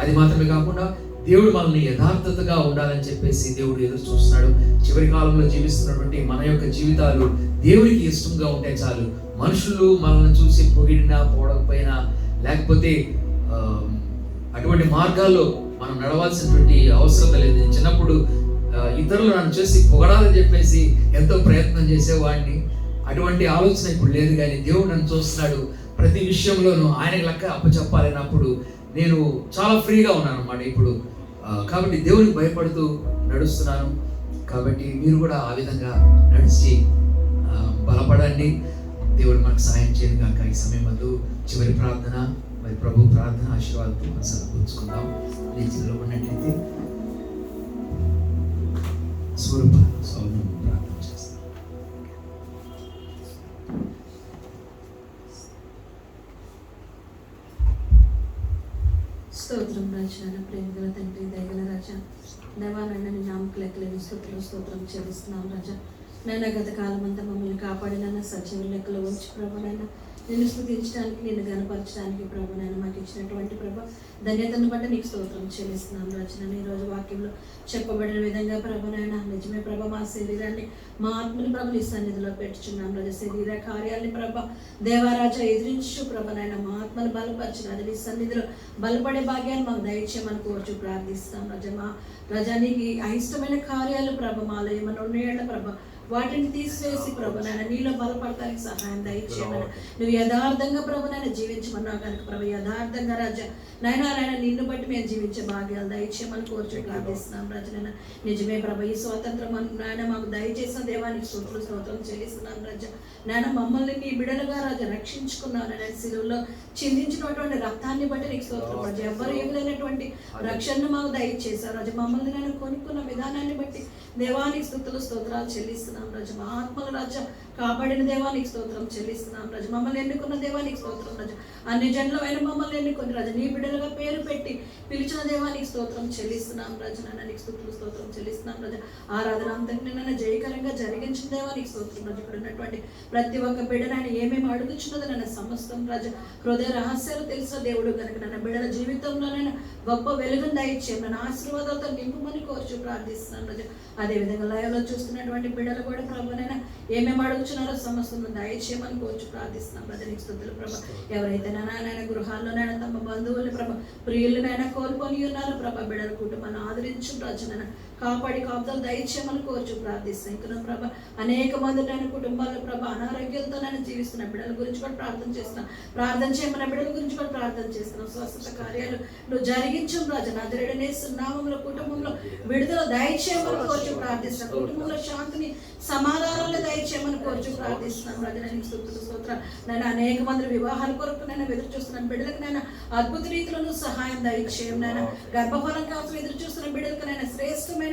అది మాత్రమే కాకుండా దేవుడు మనల్ని యథార్థతగా ఉండాలని చెప్పేసి దేవుడు ఎదురు చూస్తున్నాడు. చివరి కాలంలో జీవిస్తున్నటువంటి మన యొక్క జీవితాలు దేవునికి ఇష్టంగా ఉంటే చాలు. మనుషులు మనల్ని చూసి పొగిడినా పోవకపోయినా, లేకపోతే అటువంటి మార్గాల్లో మనం నడవాల్సినటువంటి అవసరం లేదు. నేను చిన్నప్పుడు ఇతరులు నన్ను చూసి పొగడాలని చెప్పేసి ఎంతో ప్రయత్నం చేసేవాడిని. అటువంటి ఆలోచన ఇప్పుడు లేదు. కానీ దేవుడు నన్ను చూస్తున్నాడు. ప్రతి విషయంలోనూ ఆయనకు లెక్క అప్పచెప్పాలన్నప్పుడు నేను చాలా ఫ్రీగా ఉన్నాను అన్నమాట ఇప్పుడు. కాబట్టి దేవునికి భయపడుతూ నడుస్తున్నాను. కాబట్టి మీరు కూడా ఆ విధంగా నడిచి బలపడండి. దేవుడు మనకు సహాయం చేయను కాక. ఈ సమయం వద్దు చివరి ప్రార్థన, మరి ప్రభు ప్రార్థన ఆశీర్వాదంతో మనం సమకూర్చుకుందాం. రీతిలో ఉన్నట్లయితే స్వరూప సౌమ్యం ప్రార్థన చేస్తాం. స్తోత్రం రాజా, ప్రేమగల తండ్రి, దయగల రాజా, దేవాలన్న నీ నామకు లెక్కలేని స్తోత్రం చెల్లిస్తున్నాం రాజా. నైనా గత కాలం అంతా మమ్మల్ని కాపాడిన సజీవ లెక్కలు ఉంచి ప్రభు నైనా నిన్ను స్తుతించడానికి, నిన్ను గనపరచడానికి ప్రభు నైనా మాకు ఇచ్చినటువంటి ప్రభు ధన్యతను బట్టి నీకు స్తోత్రం చెల్లిస్తున్నాం రాజా. ఈరోజు వాక్యంలో చెప్పబడిన విధంగా ప్రభు నైనా నిజమే ప్రభ మా శరీరాన్ని, మా ఆత్మని ప్రభు నీ సన్నిధిలో పెట్టుచున్నాం రాజా. శరీర కార్యాలని ప్రభ దేవరాజా ఎదిరించు ప్రభ నైనా మా ఆత్మను బలపరచు రాజా. నీ సన్నిధిలో బలపడే భాగ్యాన్ని మాకు దయచేయమని కోర్చు ప్రార్థిస్తాం రాజా. మా రాజా నీకు అయిష్టమైన కార్యాలు ప్రభ మాలో ఏమన్నా ఉన్నాయంటే ప్రభ వాటిని తీసివేసి ప్రభు నాయన నీలో బలపడటానికి సహాయం దయచేయమని, నువ్వు యథార్థంగా ప్రభు నాయన జీవించమన్నావు కనుక ప్రభు యథార్థంగా రాజా నైనా నిన్ను బట్టి మేము జీవించే భాగ్యాలు దయచేయమని కోర్చు ప్రార్థిస్తున్నాం రాజా. నైనా నిజమే ప్రభు ఈ స్వాతంత్రం నాయన మాకు దయచేసిన దేవానికి స్తోత్రం చెల్లిస్తున్నాం రాజా. నాయన మమ్మల్ని నీ బిడలుగా రాజా రక్షించుకున్నావు. నేను శిలువలో చిందించినటువంటి రక్తాన్ని బట్టి నీకు స్తోత్రం రాజా. ఎవ్వరు ఏమిలేనటువంటి రక్షణను మాకు దయచేశారు రాజా. మమ్మల్ని నేను కొనుక్కున్న విధానాన్ని బట్టి దేవానికి స్తుతులు స్తోత్రాలు చెల్లిస్తున్నాం రాజా. మా ఆత్మల రాజా కాపాడిన దేవానికి స్తోత్రం చెల్లిస్తున్నాం రాజా. మమ్మల్ని ఎన్నుకున్న దేవానికి స్తోత్రం రాజా. అన్ని జన్లమైన మమ్మల్ని ఎన్నుకొని రాజా నీ బిడ్డలుగా పేరు పెట్టి పిలిచిన దేవానికి స్తోత్రం చెల్లిస్తున్నాం రాజా. నాన్న నీకు స్తుతులు స్తోత్రం చెల్లిస్తున్నాం రాజా. ఆరాధన అంతటిని నన్ను జయకరంగా జరిగించిన దేవానికి స్తోత్రం రాజా. ఇక్కడ ఉన్నటువంటి ప్రతి ఒక్క బిడ్డనైనా ఏమేమి అడుగుచున్నదో నన్ను సమస్తం రాజా హృదయ రహస్యాలు తెలిసిన దేవుడు కనుక నన్ను బిడ్డల జీవితంలోనైనా గొప్ప వెలుగును దయచేయం, నన్ను ఆశీర్వాదాలతో నింపుమని కోర్చు ప్రార్థిస్తున్నాను రాజా. అదేవిధంగా లైవ్లో చూస్తున్నటువంటి బిడ్డలు కూడా ప్రభునైనా ఏమేమి అడుగుచున్నారో సమస్తం దయచేయమని కోర్చు ప్రార్థిస్తున్నాం రాజా. నీకు స్తుతులు ప్రభ. ఎవరైతే నాయన గృహాల్లోనైనా తమ బంధువులు ప్రభ ప్రియులనైనా కోల్పోని ఉన్నారు ప్రభ, బిడ్డల కుటుంబాన్ని ఆదరించు రాజునైనా కాపాడి కాపుదలు దయచేయమని కోర్చు ప్రార్థిస్తాను. ఇంకా ప్రభ అనేక మంది నేను కుటుంబాల్లో ప్రభ అనారోగ్యంతో నేను జీవిస్తున్న బిడ్డల గురించి కూడా ప్రార్థన చేస్తున్నాను. ప్రార్థన చేయమన్న బిడ్డల గురించి కూడా ప్రార్థన చేస్తున్నాను. స్వస్థత కార్యాలు నువ్వు జరిగించు రాజా. నజరేయుడనేసు నామములో కుటుంబంలో విడుదల దయచేయమని కోర్చు ప్రార్థిస్తున్నాను. కుటుంబంలో శాంతిని సమాధానాలు దయచేయమని కోర్చు ప్రార్థిస్తున్నాను రాజా. నేను స్తుతులు స్తోత్రాలు. నేను అనేక మంది వివాహాల కొరకు నేను ఎదురు చూస్తున్నాను. బిడ్డలకు నేను అద్భుత రీతిలో సహాయం దయచేయం. నేను గర్భఫలం కోసం ఎదురు చూస్తున్న బిడ్డలకు నేను శ్రేష్టమైన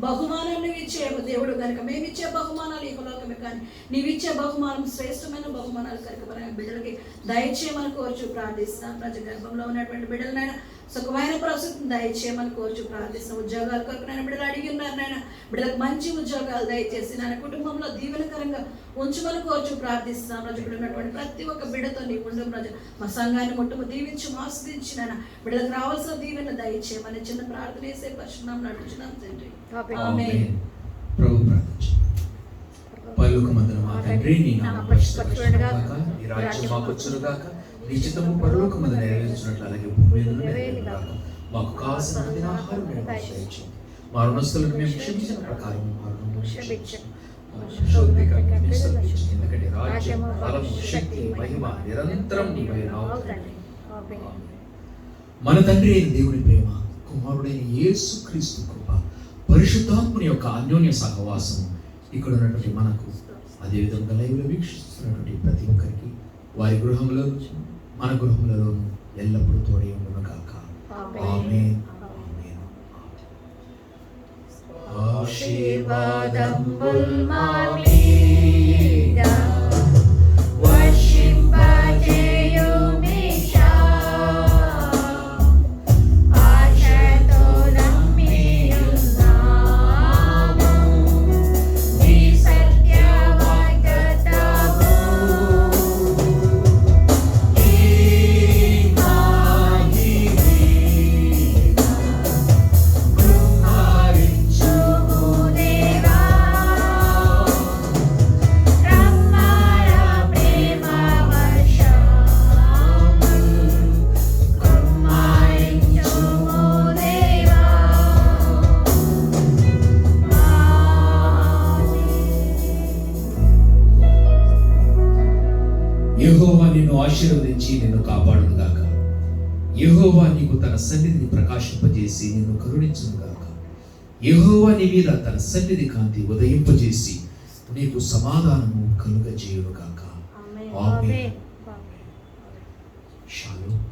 బహుమానాన్ని ఇచ్చే దేవుడు కనుక మేమిచ్చే బహుమానాలు ఈ లోకమే, కానీ నీవిచ్చే బహుమానం శ్రేష్టమైన బహుమానాలు కనుక మన బిడ్డలకి దయచేయమని కోర్చు ప్రార్థిస్తాం రాజా. గర్భంలో ఉన్నటువంటి బిడ్డలనైనా సుఖమైన ప్రస్తుతం దయచేయమని కోర్చు ప్రార్థిస్తాం. ఉద్యోగాల కొరకు నేను బిడ్డలు అడిగి ఉన్నారు నాయన, బిడ్డలకు మంచి ఉద్యోగాలు దయచేసి నాయన కుటుంబంలో దీవెనకరంగా ఉంచుమని కోర్చు ప్రార్థిస్తున్నాం రాజు. ఇక్కడ ఉన్నటువంటి ప్రతి ఒక్క బిడ్డతో నీ ఉండం రాజు. మా సంఘాన్ని మొట్టము దీవించి ఆస్వాదించి నాయన బిడ్డలకు రావాల్సిన దీవెన దయచేయమని చిన్న ప్రార్థన చేసే పరిశుభ్రం నడుచున్నాం తండ్రి. ఆమేన్. ప్రభు ప్రార్థించు. పరలోకమందున మా తండ్రి, నీ నామం పరిశుద్ధపరచబడుగాక, నీ రాజ్యం మాకు వచ్చునుగాక, నీ చిత్తము పరలోకమందు నెరవేర్చున్నట్లు అలాగే భూమి మీద నెరవేరునుగాక. మాకు కావలసిన అనుదిన ఆహారం నేడు మాకు దయచేయండి. మా రుణస్థులకు మేము క్షమించిన ప్రకారం మా రుణము క్షమించండి. ఎందుకంటే రాజ్యం, బలము, శక్తి, మహిమ నిరంతరం నీవైనావు తండ్రి. ఆమేన్. మన తండ్రి అయిన దేవుని ప్రేమ, కుమారుడైన యేసుక్రీస్తు కృప, పరిశుద్ధాత్ముని యొక్క అన్యోన్య సహవాసం ఇక్కడ ఉన్నటువంటి మనకు, అదేవిధంగా లైవ్లో వీక్షిస్తున్నటువంటి ప్రతి ఒక్కరికి వారి గృహంలో మన గృహంలో ఎల్లప్పుడూ తోడే ఉండును గాక. ఆమేన్. ఆమేన్. ఆశీర్వాదంబుల్ మా మీద వర్షింపజేయుమీశా, ఆశతో నమ్మియున్నాము నీ సత్యవాగ్దానము. ఈ మహిమీన కృపరించుము దేవా, రమ్మర ప్రేమ వర్షము కృపరించుము దేవా. యెహోవా నిన్ను ఆశీర్వదించి నిన్ను కాపాడును గాక. యెహోవా నీకు తన సన్నిధిని ప్రకాశింపజేసి నిన్ను కరుణించును గాక. యెహోవా నీ మీద తన సన్నిధి కాంతి ఉదయింపజేసి నీకు సమాధానము కలుగజేయును గాక. ఆమేన్. షాలోమ్.